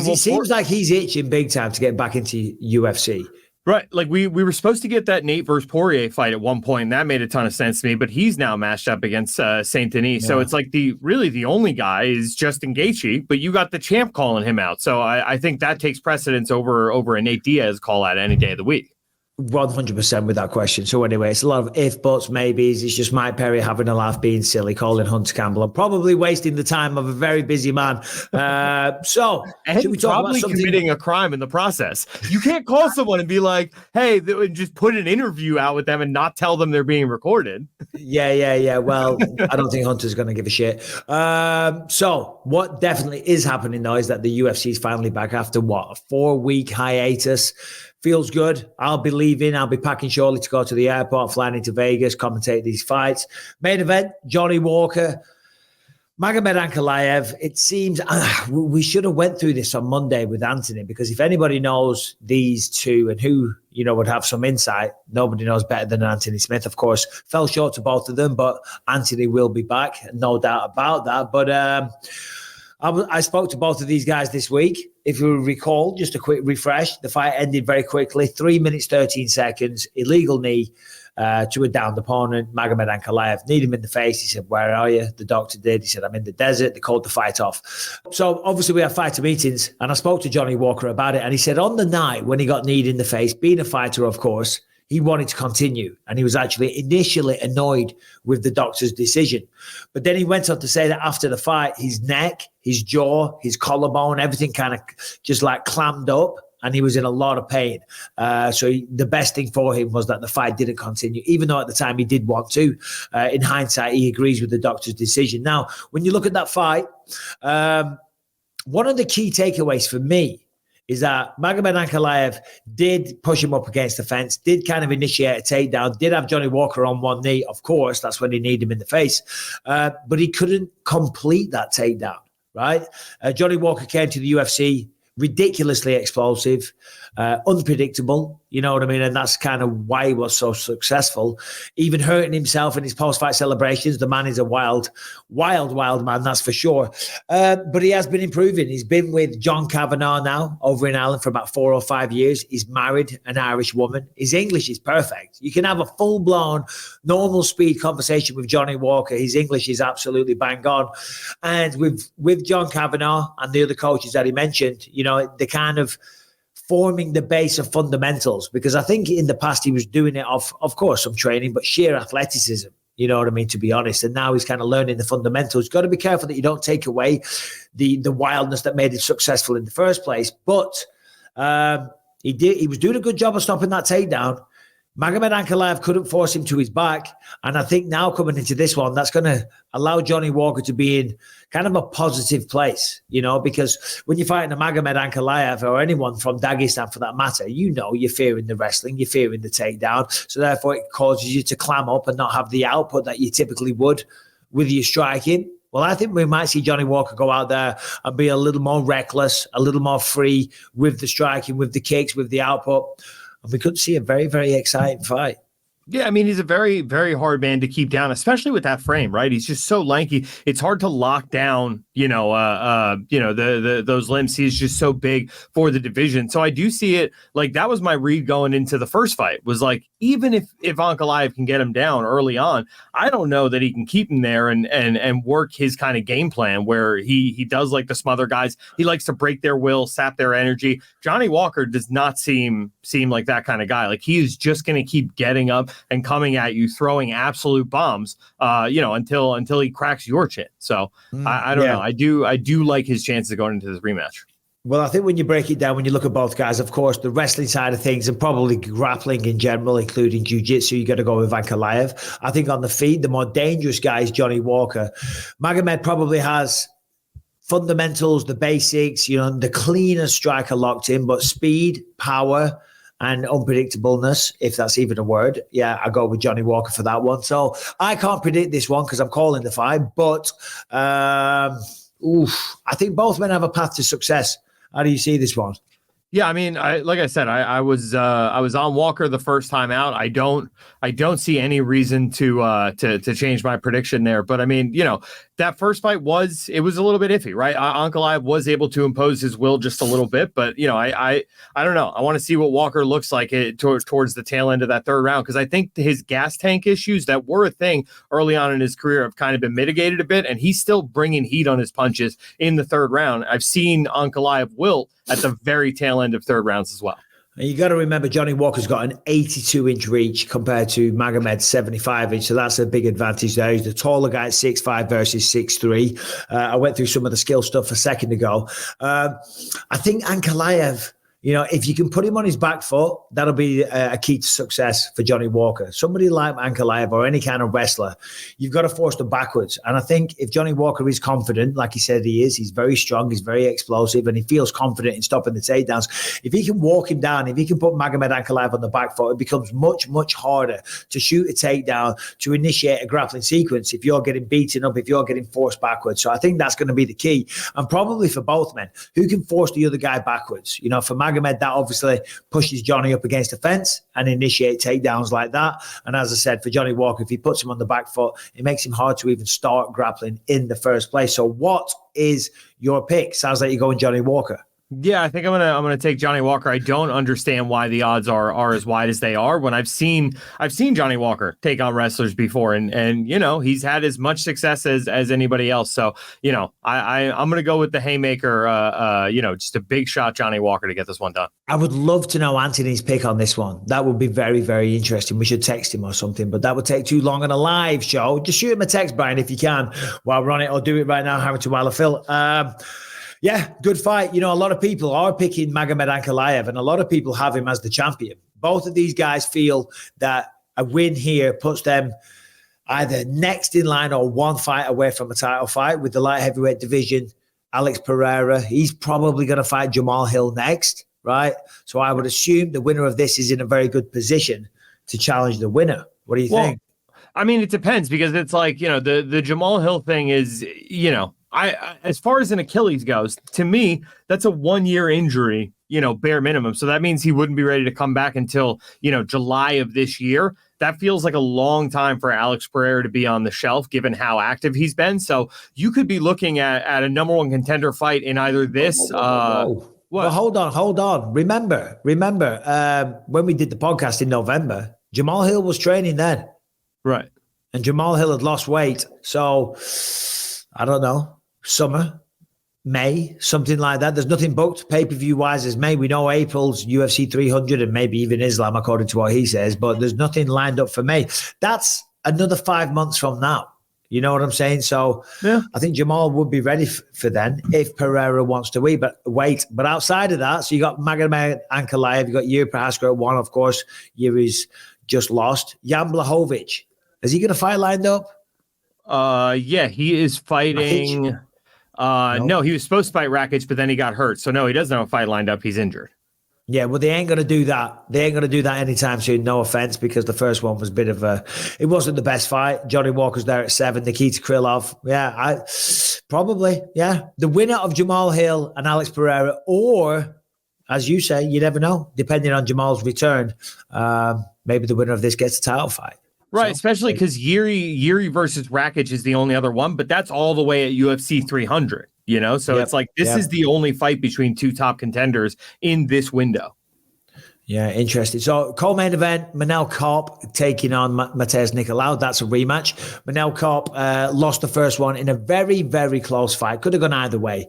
it seems like he's itching big time to get back into UFC. Right. Like we were supposed to get that Nate versus Poirier fight at one point, and that made a ton of sense to me, but he's now matched up against Saint Denis. Yeah. So it's like the only guy is Justin Gaethje, but you got the champ calling him out. So I think that takes precedence over a Nate Diaz call out any day of the week. 100% with that question. So anyway, it's a lot of if, buts, maybes. It's just Mike Perry having a laugh, being silly, calling Hunter Campbell, and probably wasting the time of a very busy man. And should we talk about something? Committing a crime in the process. You can't call someone and be like, hey, and just put an interview out with them and not tell them they're being recorded. Yeah. Well, I don't think Hunter's going to give a shit. So what definitely is happening, though, is that the UFC is finally back after a 4-week hiatus. Feels good. I'll be leaving. I'll be packing shortly to go to the airport, flying into Vegas, commentate these fights. Main event, Johnny Walker, Magomed Ankalaev. It seems we should have went through this on Monday with Anthony, because if anybody knows these two and who, would have some insight, nobody knows better than Anthony Smith. Of course, fell short to both of them, but Anthony will be back. No doubt about that. But I spoke to both of these guys this week. If you recall, just a quick refresh, the fight ended very quickly, 3 minutes, 13 seconds, illegal knee to a downed opponent, Magomed Ankalaev. Kneed him in the face. He said, where are you? The doctor did. He said, I'm in the desert. They called the fight off. So obviously we have fighter meetings, and I spoke to Johnny Walker about it, and he said on the night when he got kneed in the face, being a fighter, of course, he wanted to continue, and he was actually initially annoyed with the doctor's decision. But then he went on to say that after the fight, his neck, his jaw, his collarbone, everything kind of just clammed up, and he was in a lot of pain. The best thing for him was that the fight didn't continue, even though at the time he did want to. In hindsight, he agrees with the doctor's decision. Now, when you look at that fight, one of the key takeaways for me is that Magomed Ankalaev did push him up against the fence, did kind of initiate a takedown, did have Johnny Walker on one knee. Of course, that's when he kneed him in the face. But he couldn't complete that takedown, right? Johnny Walker came to the UFC ridiculously explosive. unpredictable, you know what I mean? And that's kind of why he was so successful. Even hurting himself in his post-fight celebrations. The man is a wild man, that's for sure. But he has been improving. He's been with John Kavanagh now over in Ireland for about 4 or 5 years. He's married an Irish woman. His English is perfect. You can have a full-blown, normal speed conversation with Johnny Walker. His English is absolutely bang on. And with John Kavanagh and the other coaches that he mentioned, you know, the kind of forming the base of fundamentals, because I think in the past he was doing it of course, some training, but sheer athleticism, you know what I mean, to be honest. And now he's kind of learning the fundamentals. Got to be careful that you don't take away the wildness that made it successful in the first place. But he was doing a good job of stopping that takedown. Magomed Ankalaev couldn't force him to his back. And I think now coming into this one, that's going to allow Johnny Walker to be in kind of a positive place, you know, because when you're fighting a Magomed Ankalaev or anyone from Dagestan for that matter, you know, you're fearing the wrestling, you're fearing the takedown. So therefore it causes you to clam up and not have the output that you typically would with your striking. Well, I think we might see Johnny Walker go out there and be a little more reckless, a little more free with the striking, with the kicks, with the output. And we could see a very, very exciting fight. Yeah, I mean, he's a very, very hard man to keep down, especially with that frame, right? He's just so lanky. It's hard to lock down, those limbs. He's just so big for the division. So I do see it like that was my read going into the first fight was like, even if Ankalaev can get him down early on, I don't know that he can keep him there and work his kind of game plan where he does like to smother guys. He likes to break their will, sap their energy. Johnny Walker does not seem like that kind of guy. Like he is just going to keep getting up and coming at you, throwing absolute bombs, until he cracks your chin. So I don't know. I do like his chances of going into this rematch. Well, I think when you break it down, when you look at both guys, of course, the wrestling side of things and probably grappling in general, including jiu-jitsu, you got to go with Ankalaev. I think on the feet, the more dangerous guy is Johnny Walker. Magomed probably has fundamentals, the basics, the cleaner striker locked in, but speed, power, and unpredictableness, if that's even a word. Yeah, I go with Johnny Walker for that one. So I can't predict this one because I'm calling the fight, but I think both men have a path to success. How do you see this one? Yeah, I mean, like I said, I was on Walker the first time out. I don't see any reason to change my prediction there. But I mean, that first fight was a little bit iffy, right? Ankalaev was able to impose his will just a little bit, but I don't know. I want to see what Walker looks like towards the tail end of that third round, because I think his gas tank issues that were a thing early on in his career have kind of been mitigated a bit, and he's still bringing heat on his punches in the third round. I've seen Ankalaev wilt at the very tail end of third rounds as well. And you got to remember, Johnny Walker's got an 82-inch reach compared to Magomed's 75-inch, so that's a big advantage there. He's the taller guy at 6'5" versus 6'3". I went through some of the skill stuff a second ago. I think Ankalaev, if you can put him on his back foot, that'll be a key to success for Johnny Walker. Somebody like Ankalaev or any kind of wrestler, you've got to force them backwards. And I think if Johnny Walker is confident, like he said he is, he's very strong, he's very explosive, and he feels confident in stopping the takedowns. If he can walk him down, if he can put Magomed Ankalaev on the back foot, it becomes much, much harder to shoot a takedown, to initiate a grappling sequence if you're getting beaten up, if you're getting forced backwards. So I think that's going to be the key. And probably for both men, who can force the other guy backwards? For Magomed, that obviously pushes Johnny up against the fence and initiate takedowns like that. And as I said, for Johnny Walker, if he puts him on the back foot, it makes him hard to even start grappling in the first place. So what is your pick? Sounds like you're going Johnny Walker. Yeah, I think I'm gonna take Johnny Walker. I don't understand why the odds are as wide as they are when I've seen Johnny Walker take on wrestlers before, and he's had as much success as anybody else. So I'm gonna go with the haymaker. Just a big shot, Johnny Walker, to get this one done. I would love to know Anthony's pick on this one. That would be very, very interesting. We should text him or something, but that would take too long on a live show. Just shoot him a text, Brian, if you can, while we're on it, or do it right now, Harrington while I fill. Yeah, good fight. A lot of people are picking Magomed Ankalaev, and a lot of people have him as the champion. Both of these guys feel that a win here puts them either next in line or one fight away from a title fight. With the light heavyweight division, Alex Pereira, he's probably going to fight Jamal Hill next, right? So I would assume the winner of this is in a very good position to challenge the winner. What do you think? I mean, it depends, because it's like, the Jamal Hill thing is, I as far as an Achilles goes, to me, that's a 1-year injury bare minimum. So that means he wouldn't be ready to come back until, July of this year. That feels like a long time for Alex Pereira to be on the shelf, given how active he's been. So you could be looking at a number one contender fight in either this. Well, hold on. Remember, when we did the podcast in November, Jamal Hill was training then. Right. And Jamal Hill had lost weight. So, I don't know, summer, May, something like that. There's nothing booked pay-per-view wise as May. We know April's UFC 300 and maybe even Islam, according to what he says, but there's nothing lined up for May. That's another 5 months from now. You know what I'm saying? So yeah. I think Jamal would be ready for then if Pereira wants to wait. But outside of that, so you got Magomed Ankalaev, you got Yuri Prochazka at 1, of course. Yuri's just lost. Jan Blachowicz, is he going to fight lined up? Yeah, he is fighting. No, he was supposed to fight Rakic, but then he got hurt. So no, he doesn't have a fight lined up. He's injured. Yeah, well, they ain't going to do that. They ain't going to do that anytime soon. No offense, because the first one was a bit of it wasn't the best fight. Johnny Walker's there at 7. Nikita Krylov. Yeah, probably. Yeah. The winner of Jamal Hill and Alex Pereira, or as you say, you never know, depending on Jamal's return, maybe the winner of this gets a title fight. Right, especially because Yuri versus Rakic is the only other one, but that's all the way at UFC 300, So it's like this is the only fight between two top contenders in this window. Yeah, interesting. So, co-main event, Manel Kape taking on Matheus Nicolau. That's a rematch. Manel Kape lost the first one in a very, very close fight. Could have gone either way.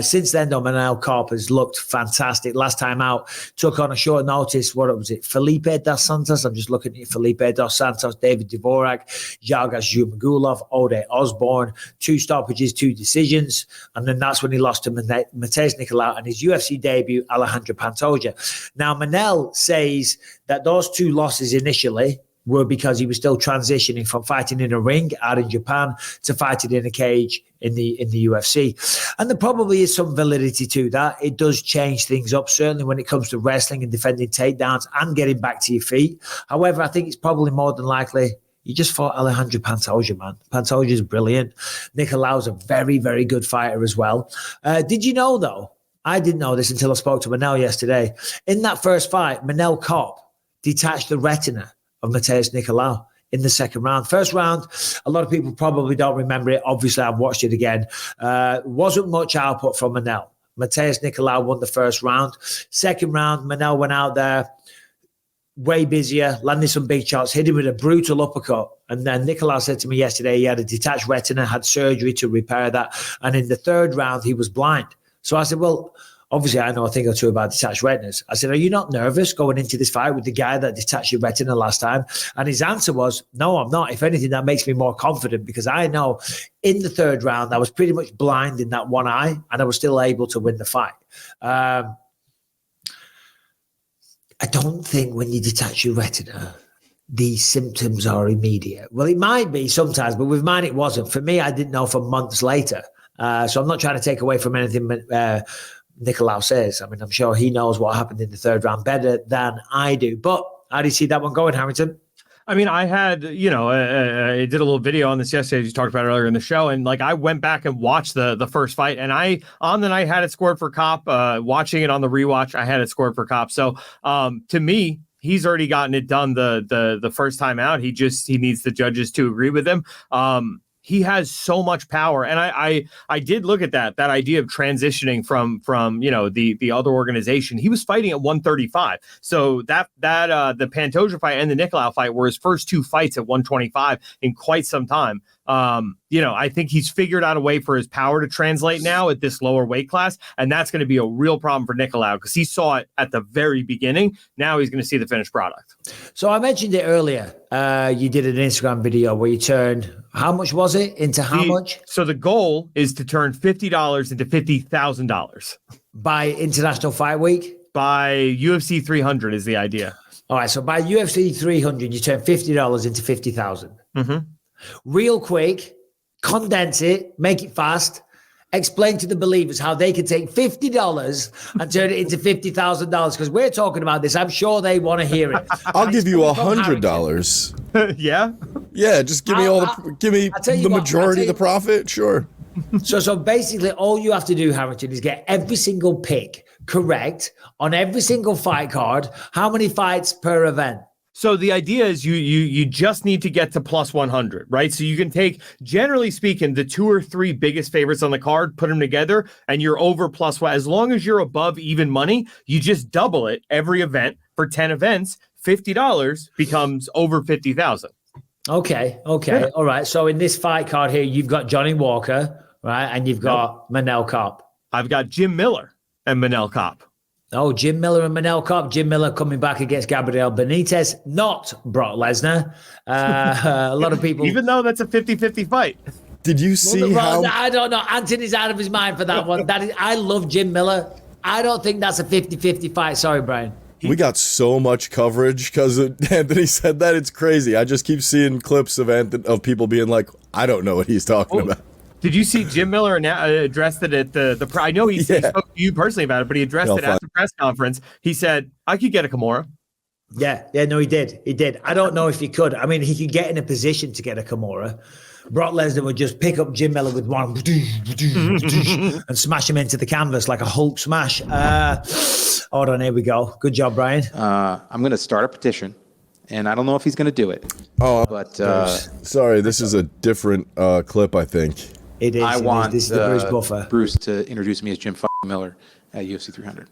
Since then, though, Manel Kape has looked fantastic. Last time out, took on a short notice, what was it, Felipe dos Santos? I'm just looking at Felipe dos Santos, David Dvorak, Yargas Zhumagulov, Ode Osborne. 2 stoppages, 2 decisions. And then that's when he lost to Matheus Nicolau and his UFC debut, Alejandro Pantoja. Now, Manel says that those 2 losses initially were because he was still transitioning from fighting in a ring out in Japan to fighting in a cage in the UFC. And there probably is some validity to that. It does change things up, certainly when it comes to wrestling and defending takedowns and getting back to your feet. However, I think it's probably more than likely you just fought Alejandro Pantoja, man. Pantoja is brilliant. Nicolau's a very, very good fighter as well. Did you know, though, I didn't know this until I spoke to Manel yesterday. In that first fight, Manel Kape detached the retina of Matheus Nicolau in the second round. First round, a lot of people probably don't remember it. Obviously, I've watched it again. Wasn't much output from Manel. Matheus Nicolau won the first round. Second round, Manel went out there way busier, landed some big shots, hit him with a brutal uppercut. And then Nicolau said to me yesterday he had a detached retina, had surgery to repair that. And in the third round, he was blind. So I said, well, obviously I know a thing or two about detached retinas. I said, are you not nervous going into this fight with the guy that detached your retina last time? And his answer was, no, I'm not. If anything, that makes me more confident because I know in the third round, I was pretty much blind in that one eye and I was still able to win the fight. I don't think when you detach your retina, the symptoms are immediate. Well, it might be sometimes, but with mine, it wasn't. For me, I didn't know for months later. So I'm not trying to take away from anything Nicolau says. I mean, I'm sure he knows what happened in the third round better than I do. But how do you see that one going, Harrington? I mean, I had, I did a little video on this yesterday, as you talked about earlier in the show. And I went back and watched the first fight. And on the night, had it scored for Kape. Watching it on the rewatch, I had it scored for Kape. So to me, he's already gotten it done the first time out. He needs the judges to agree with him. He has so much power. And I did look at that idea of transitioning from the other organization. He was fighting at 135. So the Pantoja fight and the Nicolau fight were his first 2 fights at 125 in quite some time. I think he's figured out a way for his power to translate now at this lower weight class. And that's going to be a real problem for Nicolau because he saw it at the very beginning. Now he's going to see the finished product. So I mentioned it earlier. You did an Instagram video where you turned, how much was it into how much? So the goal is to turn $50 into $50,000. By International Fight Week? By UFC 300 is the idea. All right. So by UFC 300, you turn $50 into $50,000. Mm-hmm. Real quick, condense it, make it fast. Explain to the believers how they can take $50 and turn it into $50,000 because we're talking about this. I'm sure they want to hear it. I'll give you $100. Yeah? Yeah, just give me the majority of the profit. Sure. So basically, all you have to do, Harrington, is get every single pick correct on every single fight card. How many fights per event? So the idea is you just need to get to plus 100, right? So you can take, generally speaking, the 2 or 3 biggest favorites on the card, put them together, and you're over plus one. As long as you're above even money, you just double it every event. For 10 events, $50 becomes over 50,000. Okay. Yeah. All right. So in this fight card here, you've got Johnny Walker, right? And you've got Manel Kape. I've got Jim Miller and Manel Kape. Oh, Jim Miller and Manel Kape. Jim Miller coming back against Gabriel Benitez, not Brock Lesnar. A lot of people... Even though that's a 50-50 fight. Did you see how... I don't know. Anthony's out of his mind for that one. I love Jim Miller. I don't think that's a 50-50 fight. Sorry, Brian. We got so much coverage because Anthony said that. It's crazy. I just keep seeing clips of people being like, I don't know what he's talking about. Did you see Jim Miller addressed it at the I know he spoke to you personally about it, but he addressed it at the press conference. He said, I could get a Kimura. Yeah, no, he did. I don't know if he could. I mean, he could get in a position to get a Kimura. Brock Lesnar would just pick up Jim Miller with one and smash him into the canvas like a Hulk smash. Hold on, here we go. Good job, Brian. I'm going to start a petition, and I don't know if he's going to do it. Oh, but sorry, this is a different clip, I think. It is. I want this is the Bruce Buffer. Bruce to introduce me as Jim Miller at UFC 300.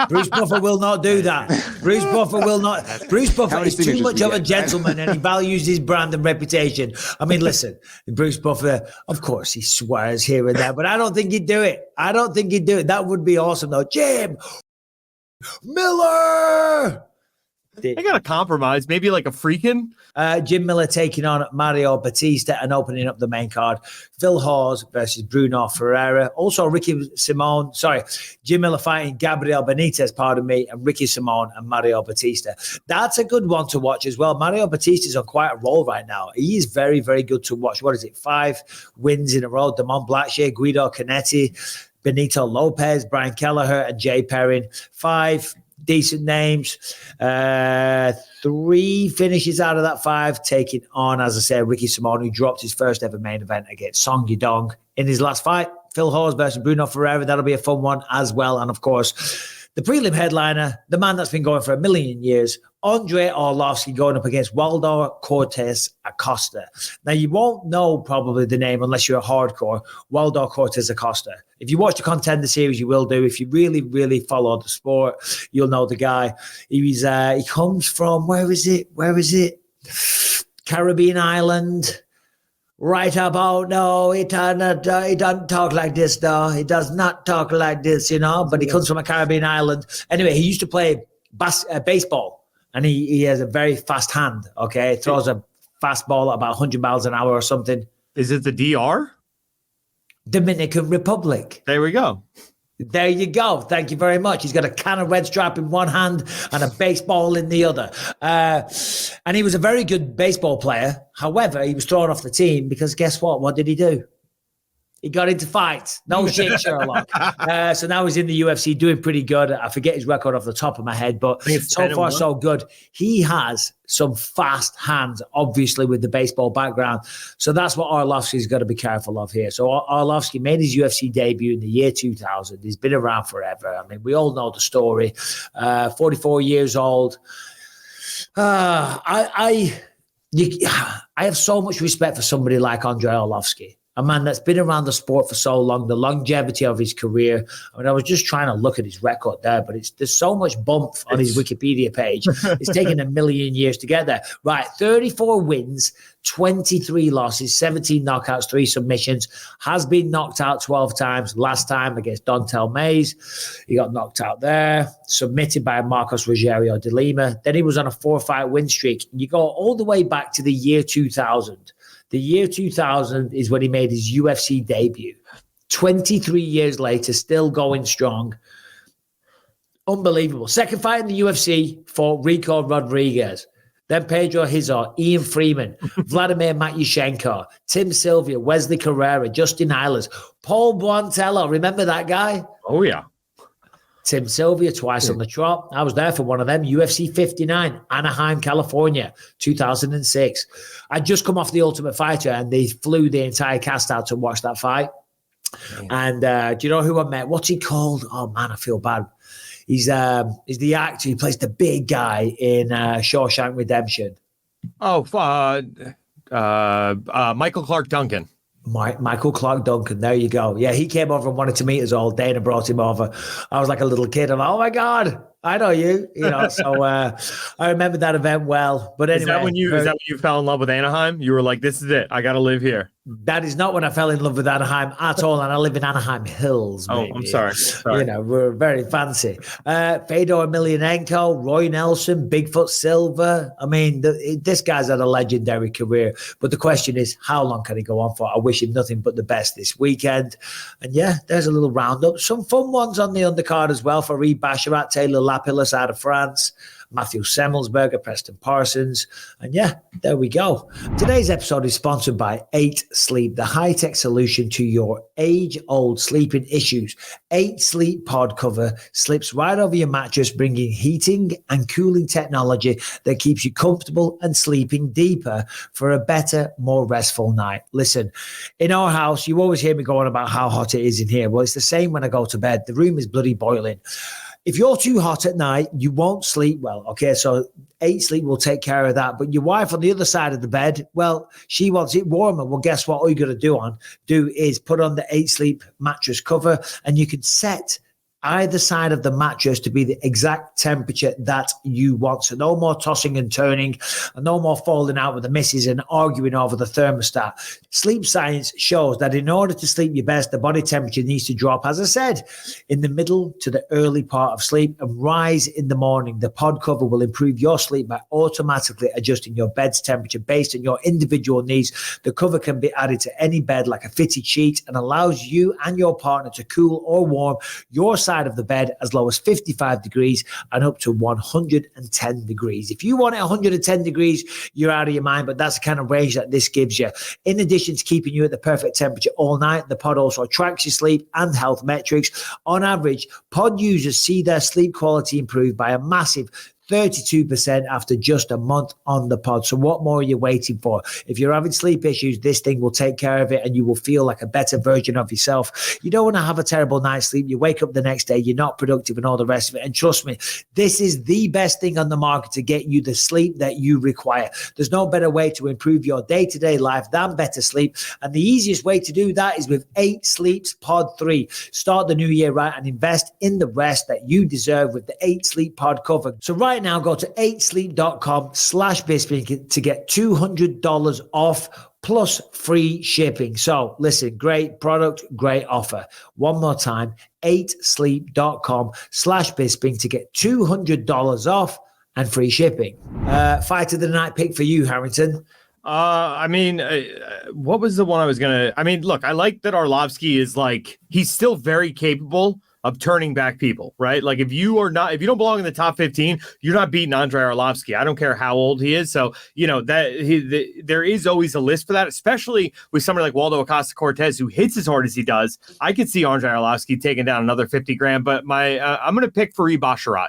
Bruce Buffer will not do that. Bruce Buffer will not. Bruce Buffer is too much of a gentleman and he values his brand and reputation. I mean, listen, Bruce Buffer, of course, he swears here and there, but I don't think he'd do it. That would be awesome, though. Jim Miller! I got a compromise, maybe like a freaking. Jim Miller taking on Mario Batista and opening up the main card. Phil Hawes versus Bruno Ferreira. Also, Jim Miller fighting Gabriel Benitez, and Ricky Simon and Mario Batista. That's a good one to watch as well. Mario Batista's on quite a roll right now. He is very, very good to watch. What is it? 5 wins in a row. Damon Blackshear, Guido Canetti, Benito Lopez, Brian Kelleher, and Jay Perrin. 5 decent names. 3 finishes out of that 5, taking on, as I said, Ricky Simon, who dropped his first ever main event against Song Yudong in his last fight. Phil Hawes versus Bruno Ferreira. That'll be a fun one as well. And of course, the prelim headliner, the man that's been going for a million years, Andre Arlovski, going up against Waldo Cortez Acosta. Now, you won't know probably the name unless you're a hardcore, Waldo Cortez Acosta. If you watch the Contender Series, you will do. If you really, really follow the sport, you'll know the guy. He comes from, where is it? Caribbean island. Right about, no, he doesn't talk like this, though. He does not talk like this, but he comes from a Caribbean island. Anyway, he used to play baseball, and he has a very fast hand, okay? He throws a fastball at about 100 miles an hour or something. Is it the DR? Dominican Republic. There we go. There you go. Thank you very much. He's got a can of Red Stripe in one hand and a baseball in the other. And he was a very good baseball player. However, he was thrown off the team because guess what? What did he do? He got into fights. No shit, Sherlock. So now he's in the UFC doing pretty good. I forget his record off the top of my head, but so far so good. He has some fast hands, obviously, with the baseball background. So that's what Arlovski's got to be careful of here. So Arlovski made his UFC debut in the year 2000. He's been around forever. I mean, we all know the story. 44 years old. I have so much respect for somebody like Andre Arlovski. A man that's been around the sport for so long, the longevity of his career. I mean, I was just trying to look at his record there, but there's so much bump on his Wikipedia page. It's taken a million years to get there. Right, 34 wins, 23 losses, 17 knockouts, 3 submissions. Has been knocked out 12 times. Last time against Dontel Mays, he got knocked out there. Submitted by Marcos Rogerio de Lima. Then he was on a 4-fight win streak. You go all the way back to the year 2000. The year 2000 is when he made his UFC debut. 23 years later, still going strong. Unbelievable. Second fight in the UFC for Rico Rodriguez. Then Pedro Hizor, Ian Freeman, Vladimir Matyushenko, Tim Sylvia, Wesley Carrera, Justin Eilers, Paul Buontello. Remember that guy? Oh, yeah. Tim Sylvia, twice on the trot. I was there for one of them. UFC 59, Anaheim, California, 2006. I'd just come off The Ultimate Fighter and they flew the entire cast out to watch that fight. And do you know who I met? What's he called? Oh man, I feel bad. He's the actor. He plays the big guy in Shawshank Redemption. Oh, Michael Clark Duncan. Michael Clark Duncan. There you go. Yeah, he came over and wanted to meet us all. Dana brought him over. I was like a little kid. I'm like, oh my God, I know you. So I remember that event well. But anyway, is that when you fell in love with Anaheim? You were like, this is it. I got to live here. That is not when I fell in love with Anaheim at all, and I live in Anaheim Hills. Maybe. Oh, I'm sorry. We're very fancy. Fedor Emelianenko, Roy Nelson, Bigfoot Silva. I mean, this guy's had a legendary career, but the question is, how long can he go on for? I wish him nothing but the best this weekend. And yeah, there's a little roundup. Some fun ones on the undercard as well for Reed Basharat, Taylor Lapillus out of France, Matthew Semmelsberger, Preston Parsons. And yeah, there we go. Today's episode is sponsored by 8 Sleep, the high-tech solution to your age-old sleeping issues. 8 Sleep pod cover slips right over your mattress, bringing heating and cooling technology that keeps you comfortable and sleeping deeper for a better, more restful night. Listen, in our house, you always hear me going about how hot it is in here. Well, it's the same when I go to bed. The room is bloody boiling. If you're too hot at night, you won't sleep well. Okay, so 8 Sleep will take care of that. But your wife on the other side of the bed, well, she wants it warmer. Well, guess what? All you got to do is put on the 8 Sleep mattress cover, and you can set either side of the mattress to be the exact temperature that you want. So no more tossing and turning, and no more falling out with the missus and arguing over the thermostat. Sleep science shows that in order to sleep your best, the body temperature needs to drop, as I said, in the middle to the early part of sleep and rise in the morning. The pod cover will improve your sleep by automatically adjusting your bed's temperature based on your individual needs. The cover can be added to any bed like a fitted sheet and allows you and your partner to cool or warm your side of the bed as low as 55 degrees and up to 110 degrees. If you want it 110 degrees, you're out of your mind, but that's the kind of range that this gives you. In addition to keeping you at the perfect temperature all night, the pod also tracks your sleep and health metrics. On average, pod users see their sleep quality improve by a massive 32% after just a month on the pod. So what more are you waiting for? If you're having sleep issues, this thing will take care of it and you will feel like a better version of yourself. You don't want to have a terrible night's sleep. You wake up the next day, you're not productive and all the rest of it. And trust me, this is the best thing on the market to get you the sleep that you require. There's no better way to improve your day-to-day life than better sleep. And the easiest way to do that is with 8 Sleep's Pod 3. Start the new year right and invest in the rest that you deserve with the 8 Sleep Pod cover. So right now, go to 8sleep.com/Bisping to get $200 off plus free shipping. So listen, great product, great offer. One more time, 8sleep.com/Bisping to get $200 off and free shipping. Fight of the night pick for you, Harrington. What was the one I was gonna? Look, I like that Arlovski is he's still very capable of turning back people, right? Like if you don't belong in the top 15, you're not beating Andrei Arlovski. I don't care how old he is. So, there is always a list for that, especially with somebody like Waldo Acosta-Cortez who hits as hard as he does. I could see Andrei Arlovski taking down another 50 grand, but I'm going to pick Fareed Basharat.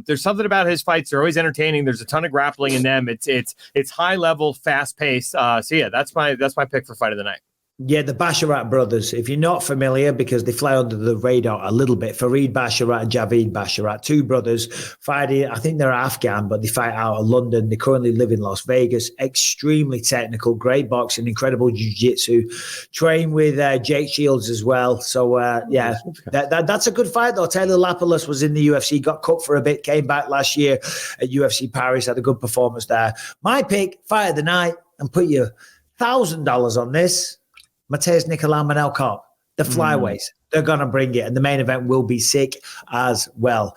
There's something about his fights. They're always entertaining. There's a ton of grappling in them. It's high level, fast paced. So yeah, that's my pick for fight of the night. Yeah, the Basharat brothers, if you're not familiar, because they fly under the radar a little bit, Fareed Basharat and Javeed Basharat, 2 brothers fighting. I think they're Afghan, but they fight out of London. They currently live in Las Vegas. Extremely technical, great boxing, incredible jiu-jitsu. Train with Jake Shields as well. So, that's a good fight, though. Taylor Lapillus was in the UFC, got cut for a bit, came back last year at UFC Paris, had a good performance there. My pick, fight of the night, and put your $1,000 on this. Mateus Nicolau Manel-Cop, the flyweights, they're going to bring it, and the main event will be sick as well.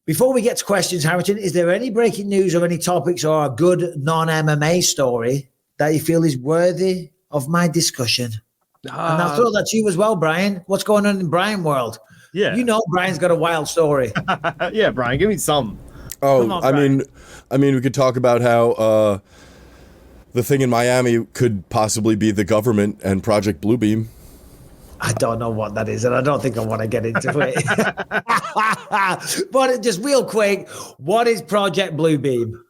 Before we get to questions, Harrington, is there any breaking news or any topics or a good non-MMA story that you feel is worthy of my discussion? And I'll throw that to you as well, Brian. What's going on in Brian world? Yeah. Brian's got a wild story. Yeah, Brian, give me some. Oh, on, we could talk about how the thing in Miami could possibly be the government and Project Bluebeam. I don't know what that is, and I don't think I want to get into it. But just real quick, what is Project Bluebeam?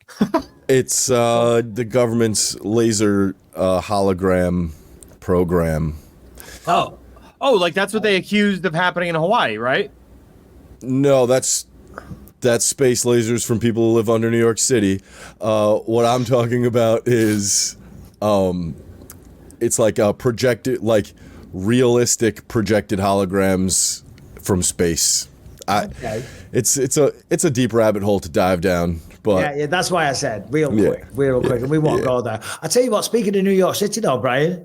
It's the government's laser hologram program. Oh, Oh, like that's what they accused of happening in Hawaii, right? No, that's space lasers from people who live under New York City. What I'm talking about is, it's like a projected, like realistic projected holograms from space. Okay. It's a deep rabbit hole to dive down. But yeah, that's why I said real quick, and we won't go there. I tell you what, speaking of New York City though, Brian,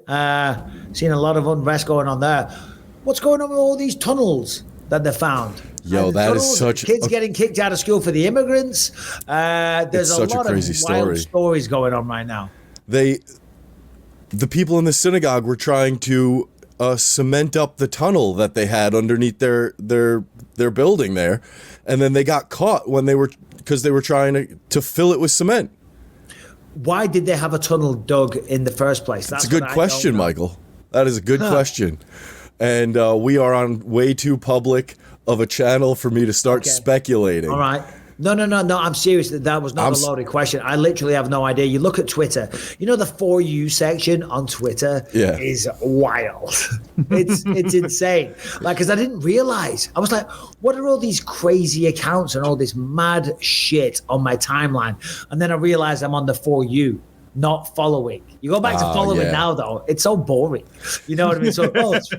seen a lot of unrest going on there. What's going on with all these tunnels that they found? Yo, that is such kids getting kicked out of school for the immigrants. There's a lot of wild stories going on right now. The people in the synagogue were trying to cement up the tunnel that they had underneath their building there, and then they got caught because they were trying to fill it with cement. Why did they have a tunnel dug in the first place? That's a good question, Michael. That is a good question. And we are on way too public of a channel for me to start speculating. All right. No. I'm serious. That was not a loaded question. I literally have no idea. You look at Twitter. You know the For You section on Twitter is wild. It's insane. Like, because I didn't realize. I was like, what are all these crazy accounts and all this mad shit on my timeline? And then I realized I'm on the For You, not following. You go back to following now, though. It's so boring. You know what I mean? So,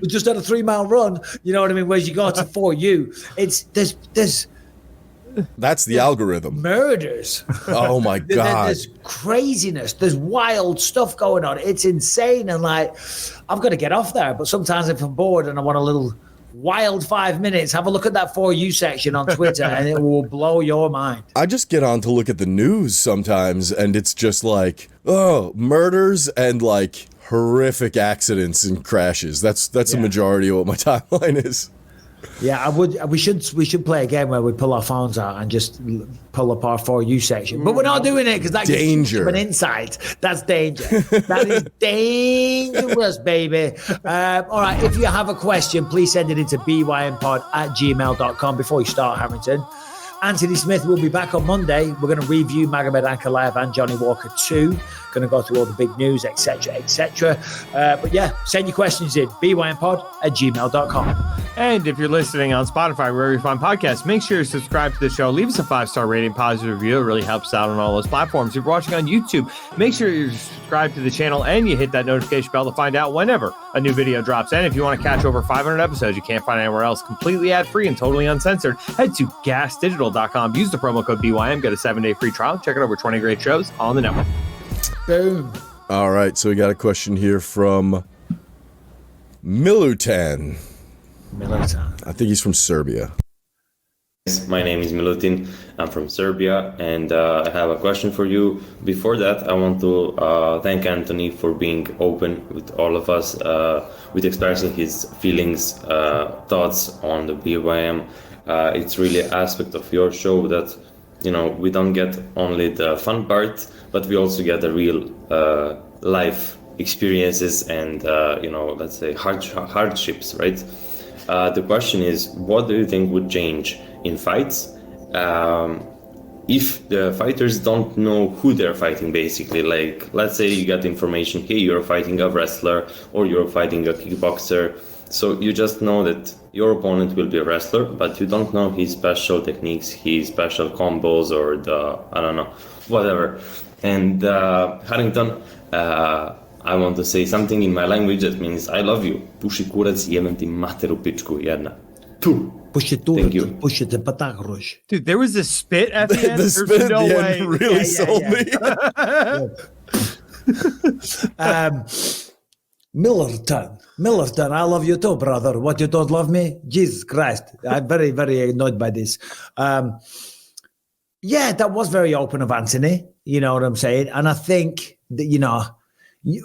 we just had a 3-mile run. You know what I mean? Whereas you go to For You, that's the algorithm. Murders. Oh my God. There's craziness. There's wild stuff going on. It's insane. And like, I've got to get off there. But sometimes if I'm bored and I want a little wild 5 minutes, have a look at that For You section on Twitter and it will blow your mind. I just get on to look at the news sometimes and it's just like, murders and like horrific accidents and crashes. That's a majority of what my timeline is. Yeah, we should play a game where we pull our phones out and just pull up our For You section. But we're not doing it because that gives you an insight. That's danger. That is dangerous, baby. All right, if you have a question, please send it into bympod@gmail.com before you start, Harrington. Anthony Smith will be back on Monday. We're going to review Magomed Ankalaev and Johnny Walker 2. Going to go through all the big news, etc., etc. But yeah, send your questions in bympod@gmail.com. And if you're listening on Spotify, wherever you find podcasts, make sure you subscribe to the show. Leave us a 5-star rating, positive review. It really helps out on all those platforms. If you're watching on YouTube, make sure you subscribe to the channel and you hit that notification bell to find out whenever a new video drops. And if you want to catch over 500 episodes you can't find anywhere else, completely ad-free and totally uncensored, head to gasdigital.com. Use the promo code BYM. Get a 7-day free trial. Check out over 20 great shows on the network. Boom. All right, so we got a question here from Milutin. I think he's from Serbia. My name is Milutin. I'm from Serbia, and I have a question for you. Before that, I want to thank Anthony for being open with all of us, with expressing his feelings, thoughts on the BYM. It's really an aspect of your show that, we don't get only the fun part, but we also get the real life experiences and, let's say hardships, right? The question is, what do you think would change in fights if the fighters don't know who they're fighting, basically? Like, let's say you get information, hey, you're fighting a wrestler or you're fighting a kickboxer. So you just know that your opponent will be a wrestler, but you don't know his special techniques, his special combos, or whatever. And Harrington, I want to say something in my language that means I love you. Puši kurac, jebem ti materu pičku jedna. Tu. Thank you. Dude, there was a spit at the end. The spit at the end really sold me. Millerton, I love you too, brother. What, you don't love me? Jesus Christ. I'm very, very annoyed by this. Yeah, that was very open of Anthony. You know what I'm saying? And I think that,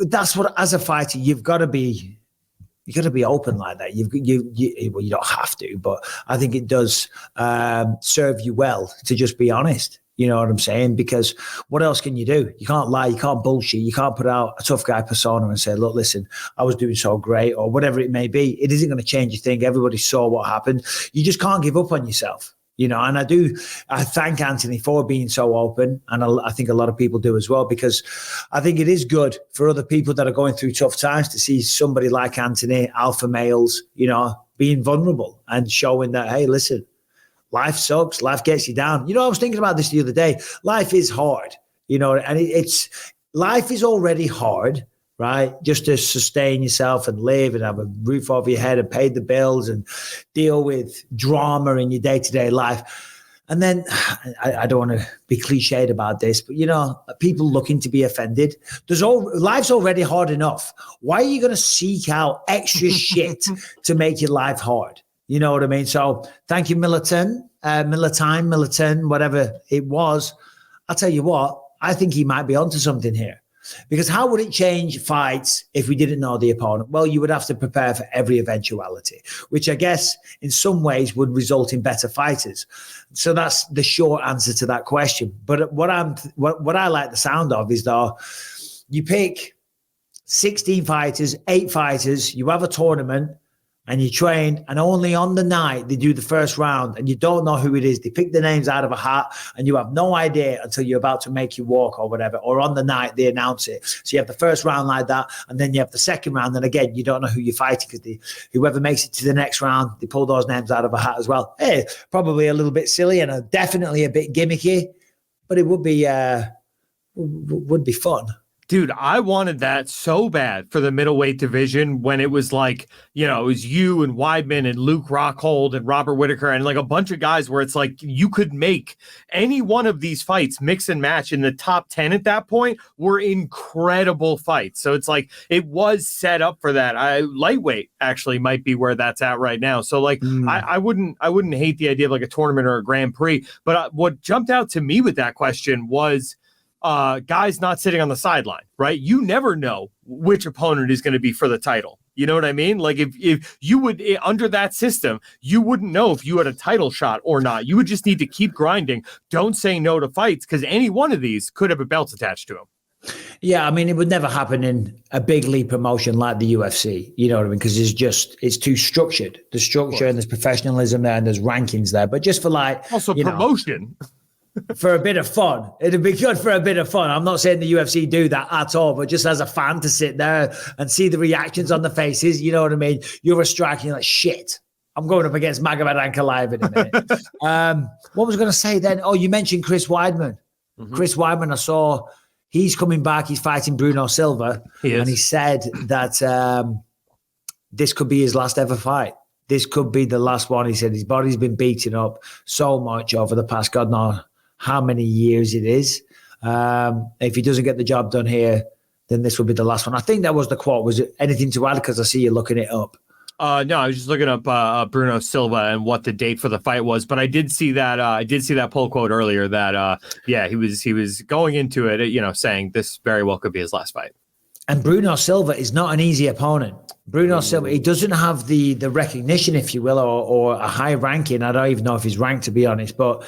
that's what, as a fighter, you got to be open like that. You don't have to, but I think it does serve you well to just be honest. You know what I'm saying? Because what else can you do? You can't lie. You can't bullshit. You can't put out a tough guy persona and say, look, listen, I was doing so great, or whatever it may be. It isn't going to change a thing. Everybody saw what happened. You just can't give up on yourself. And I thank Anthony for being so open. And I think a lot of people do as well, because I think it is good for other people that are going through tough times to see somebody like Anthony, alpha males, being vulnerable and showing that, hey, listen, life sucks. Life gets you down. I was thinking about this the other day. Life is hard, and life is already hard, right? Just to sustain yourself and live and have a roof over your head and pay the bills and deal with drama in your day-to-day life. And then I don't want to be cliched about this, but people looking to be offended. Life's already hard enough. Why are you going to seek out extra shit to make your life hard? You know what I mean? So thank you, Militan, whatever it was. I'll tell you what, I think he might be onto something here. Because how would it change fights if we didn't know the opponent? Well, you would have to prepare for every eventuality, which I guess in some ways would result in better fighters. So that's the short answer to that question. But what I like the sound of is, though, you pick 16 fighters, 8 fighters, you have a tournament, and you train, and only on the night they do the first round, and you don't know who it is. They pick the names out of a hat, and you have no idea until you're about to make your walk or whatever, or on the night they announce it. So you have the first round like that, and then you have the second round, and again, you don't know who you're fighting, because whoever makes it to the next round, they pull those names out of a hat as well. Hey, probably a little bit silly and definitely a bit gimmicky, but it would be fun. Dude, I wanted that so bad for the middleweight division when it was like, it was you and Weidman and Luke Rockhold and Robert Whitaker and like a bunch of guys where it's like you could make any one of these fights mix and match in the top 10 at that point were incredible fights. So it's like it was set up for that. Lightweight actually might be where that's at right now. So like I wouldn't hate the idea of like a tournament or a Grand Prix. But what jumped out to me with that question was guys not sitting on the sideline, right? You never know which opponent is going to be for the title. You know what I mean? Like if you would, under that system, you wouldn't know if you had a title shot or not. You would just need to keep grinding. Don't say no to fights, because any one of these could have a belt attached to them. Yeah, I mean, it would never happen in a big league promotion like the UFC. You know what I mean? Because it's too structured. The structure and there's professionalism there and there's rankings there. But just for also promotion. For a bit of fun. It'd be good for a bit of fun. I'm not saying the UFC do that at all, but just as a fan to sit there and see the reactions on the faces, you know what I mean? You're a striker, you're like, shit, I'm going up against Magomed Ankalaev in a minute. What was I going to say then? Oh, you mentioned Chris Weidman. Mm-hmm. Chris Weidman, I saw he's coming back. He's fighting Bruno Silva. And he said that this could be his last ever fight. This could be the last one. He said his body's been beaten up so much over the past, God knows how many years it is. If he doesn't get the job done here, then this will be the last one. I think that was the quote. Was it anything to add? Because I see you looking it up. No, I was just looking up Bruno Silva and what the date for the fight was. But I did see that. I did see that poll quote earlier. That he was going into it, saying this very well could be his last fight. And Bruno Silva is not an easy opponent. Bruno Silva, he doesn't have the recognition, if you will, or a high ranking. I don't even know if he's ranked, to be honest. But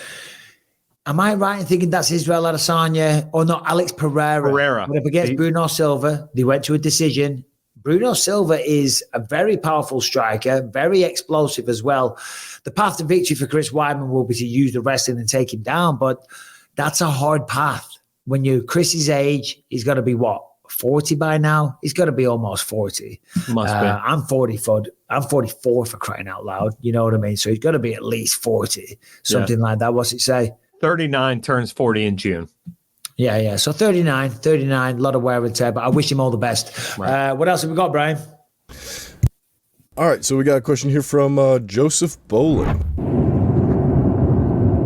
am I right in thinking that's Israel Adesanya or not? Alex Pereira. But up against Bruno Silva, they went to a decision. Bruno Silva is a very powerful striker, very explosive as well. The path to victory for Chris Weidman will be to use the wrestling and take him down, but that's a hard path. When you're Chris's age, he's got to be what? 40 by now? He's got to be almost 40. Must be. I'm 44 for crying out loud. You know what I mean? So he's got to be at least 40, something like that. What's it say? 39 turns 40 in June. Yeah. So 39, a lot of wear and tear, but I wish him all the best. Right. What else have we got, Brian? All right, so we got a question here from Joseph Bowling.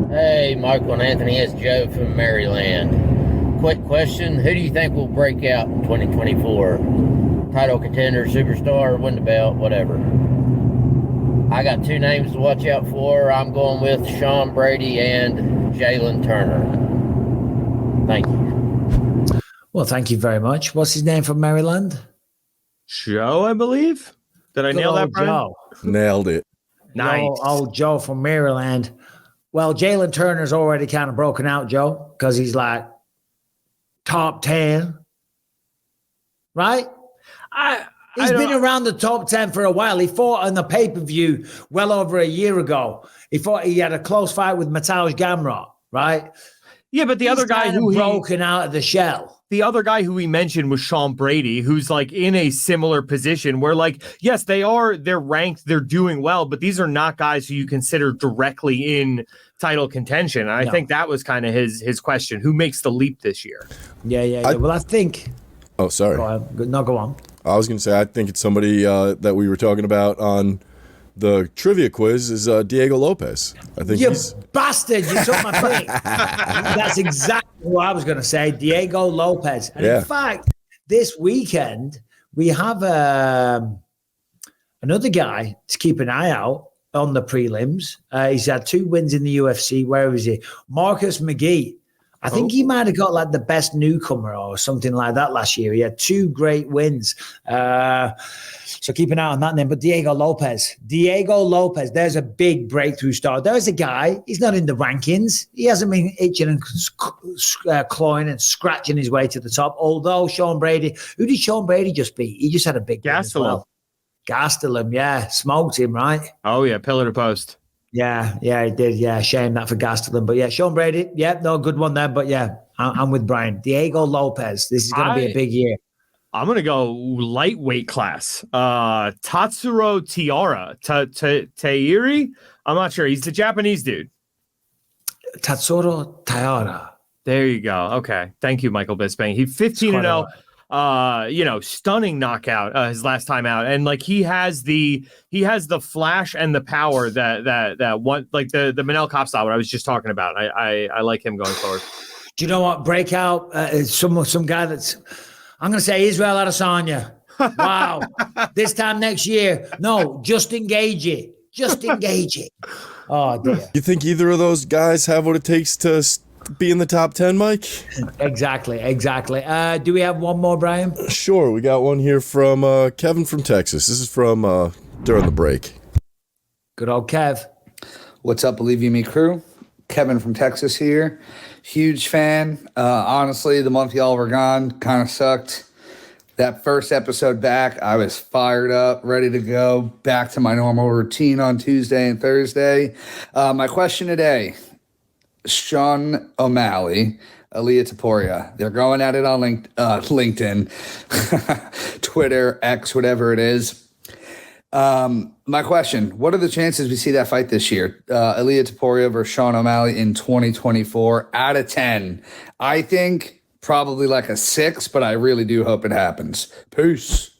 Hey, Michael and Anthony, it's Joe from Maryland. Quick question, who do you think will break out in 2024? Title contender, superstar, win the belt, whatever. I got 2 names to watch out for. I'm going with Sean Brady and Jalen Turner. Thank you. Well, thank you very much. What's his name from Maryland? Joe, I believe. Did I nail that, Brian? Joe. Nailed it. Nice. Old Joe from Maryland. Well, Jalen Turner's already kind of broken out, Joe, because he's like top 10. Right? He's been around the top 10 for a while. He fought on the pay-per-view well over a year ago. He had a close fight with Mateusz Gamrot, right? Yeah, but the other guy who broken out of the shell. The other guy who we mentioned was Sean Brady, who's like in a similar position where, like, yes, they're ranked, they're doing well, but these are not guys who you consider directly in title contention. And I think that was kind of his question. Who makes the leap this year? Yeah. Well, I think. Oh, sorry. Go on. I was going to say, I think it's somebody that we were talking about on the trivia quiz is Diego Lopez. I think you bastard! You took my pick. That's exactly what I was going to say. Diego Lopez. And in fact, this weekend we have another guy to keep an eye out on the prelims. He's had 2 wins in the UFC. Where is he? Marcus McGee. I think he might have got like the best newcomer or something like that last year. He had 2 great wins. So keep an eye on that name. But Diego Lopez, there's a big breakthrough star. There's a guy, he's not in the rankings. He hasn't been itching and clawing and scratching his way to the top. Although Sean Brady, who did Sean Brady just beat? He just had a big Gastelum. Gastelum, yeah. Smoked him, right? Oh, yeah. Pillar to post. Yeah, he did. Yeah, shame that for Gastelum. But yeah, Sean Brady, good one there. But yeah, I'm with Brian. Diego Lopez, this is going to be a big year. I'm going to go lightweight class. Tatsuro Tairi? I'm not sure. He's the Japanese dude. Tatsuro Taira. There you go. Okay. Thank you, Michael Bisping. He's 15-0. Stunning knockout his last time out, and like he has the flash and the power that one, like the Manel Kopp style, what I was just talking about. I like him going forward. Do you know what? Breakout is some guy that's, I'm going to say Israel Adesanya. Wow. This time next year. No, Justin Gaethje. Oh, dear. You think either of those guys have what it takes to be in the top 10, Mike? Exactly. Do we have one more, Brian? Sure. We got one here from Kevin from Texas. This is from during the break. Good old Kev. What's up, Believe You Me crew? Kevin from Texas here. Huge fan. Honestly, the month y'all were gone kind of sucked. That first episode back, I was fired up, ready to go back to my normal routine on Tuesday and Thursday. My question today, Sean O'Malley, Ilia Topuria, they're going at it on LinkedIn, Twitter, X, whatever it is. My question, what are the chances we see that fight this year? Ilia Topuria versus Sean O'Malley in 2024 out of 10. I think probably like a 6, but I really do hope it happens. Peace.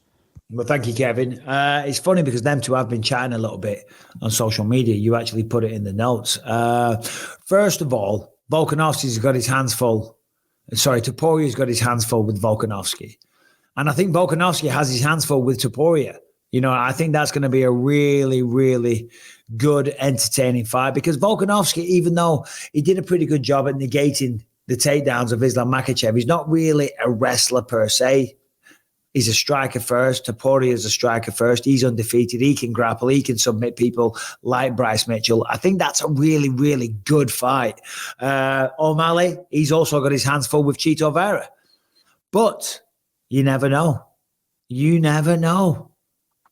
Well, thank you, Kevin. It's funny because them two have been chatting a little bit on social media. You actually put it in the notes. First of all, Volkanovski's got his hands full. Sorry, Topuria's got his hands full with Volkanovski. And I think Volkanovski has his hands full with Topuria. You know, I think that's going to be a really, really good, entertaining fight because Volkanovski, even though he did a pretty good job at negating the takedowns of Islam Makhachev, he's not really a wrestler per se. He's a striker first. Topuria is a striker first. He's undefeated. He can grapple. He can submit people like Bryce Mitchell. I think that's a really, really good fight. O'Malley, he's also got his hands full with Chito Vera. But you never know. You never know.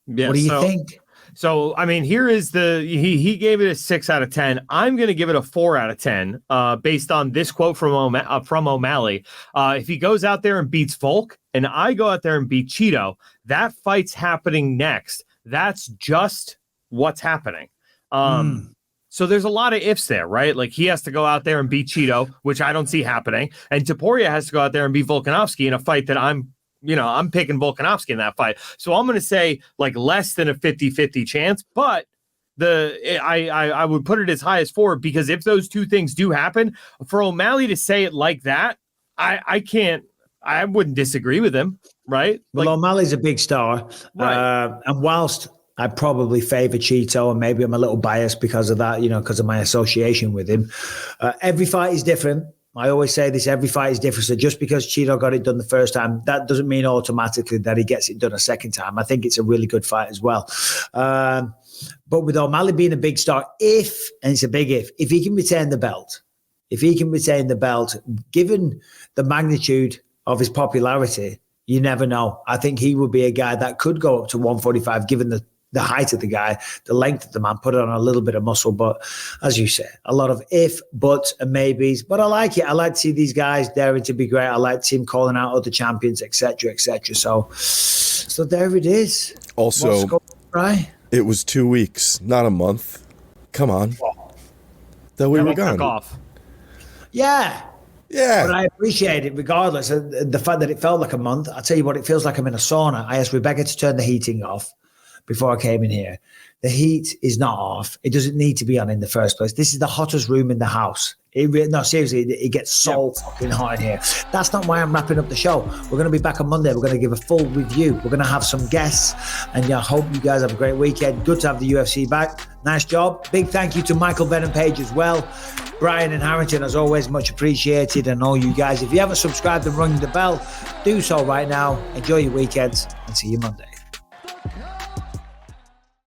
Yeah, what do you think? So, I mean, here is he gave it a 6 out of 10. I'm going to give it a 4 out of 10 based on this quote from O'Malley. If he goes out there and beats Volk and I go out there and beat Chito, that fight's happening next. That's just what's happening. So there's a lot of ifs there, right? Like he has to go out there and beat Chito, which I don't see happening. And Topuria has to go out there and beat Volkanovski in a fight that I'm picking Volkanovski in that fight. So I'm going to say like less than a 50-50 chance, but I would put it as high as 4 because if those two things do happen, for O'Malley to say it like that, I wouldn't disagree with him, right? Well, O'Malley's a big star. Right. And whilst I probably favor Chito, and maybe I'm a little biased because of that, because of my association with him, every fight is different. I always say this, every fight is different. So just because Chito got it done the first time, that doesn't mean automatically that he gets it done a second time. I think it's a really good fight as well. But with O'Malley being a big star, and it's a big if he can retain the belt, given the magnitude of his popularity, You never know. I think he would be a guy that could go up to 145, given the height of the guy, the length of the man, put on a little bit of muscle. But as you say, a lot of if, buts, and maybes. But I like it. I like to see these guys daring to be great. I like to see him calling out other champions, etc., etc. So there it is. Also, it was 2 weeks, not a month. Come on. That we were gone. Off. Yeah. Yeah. But I appreciate it regardless. The fact that it felt like a month. I'll tell you what, it feels like I'm in a sauna. I asked Rebecca to turn the heating off before I came in here. The heat is not off. It doesn't need to be on in the first place. This is the hottest room in the house. No, seriously, it gets so fucking hot in here. That's not why I'm wrapping up the show. We're going to be back on Monday. We're going to give a full review. We're going to have some guests, and I hope you guys have a great weekend. Good to have the UFC back. Nice job. Big thank you to Michael Venom Page as well. Brian and Harrington, as always, much appreciated. And all you guys, if you haven't subscribed and rung the bell, do so right now. Enjoy your weekends, and see you Monday.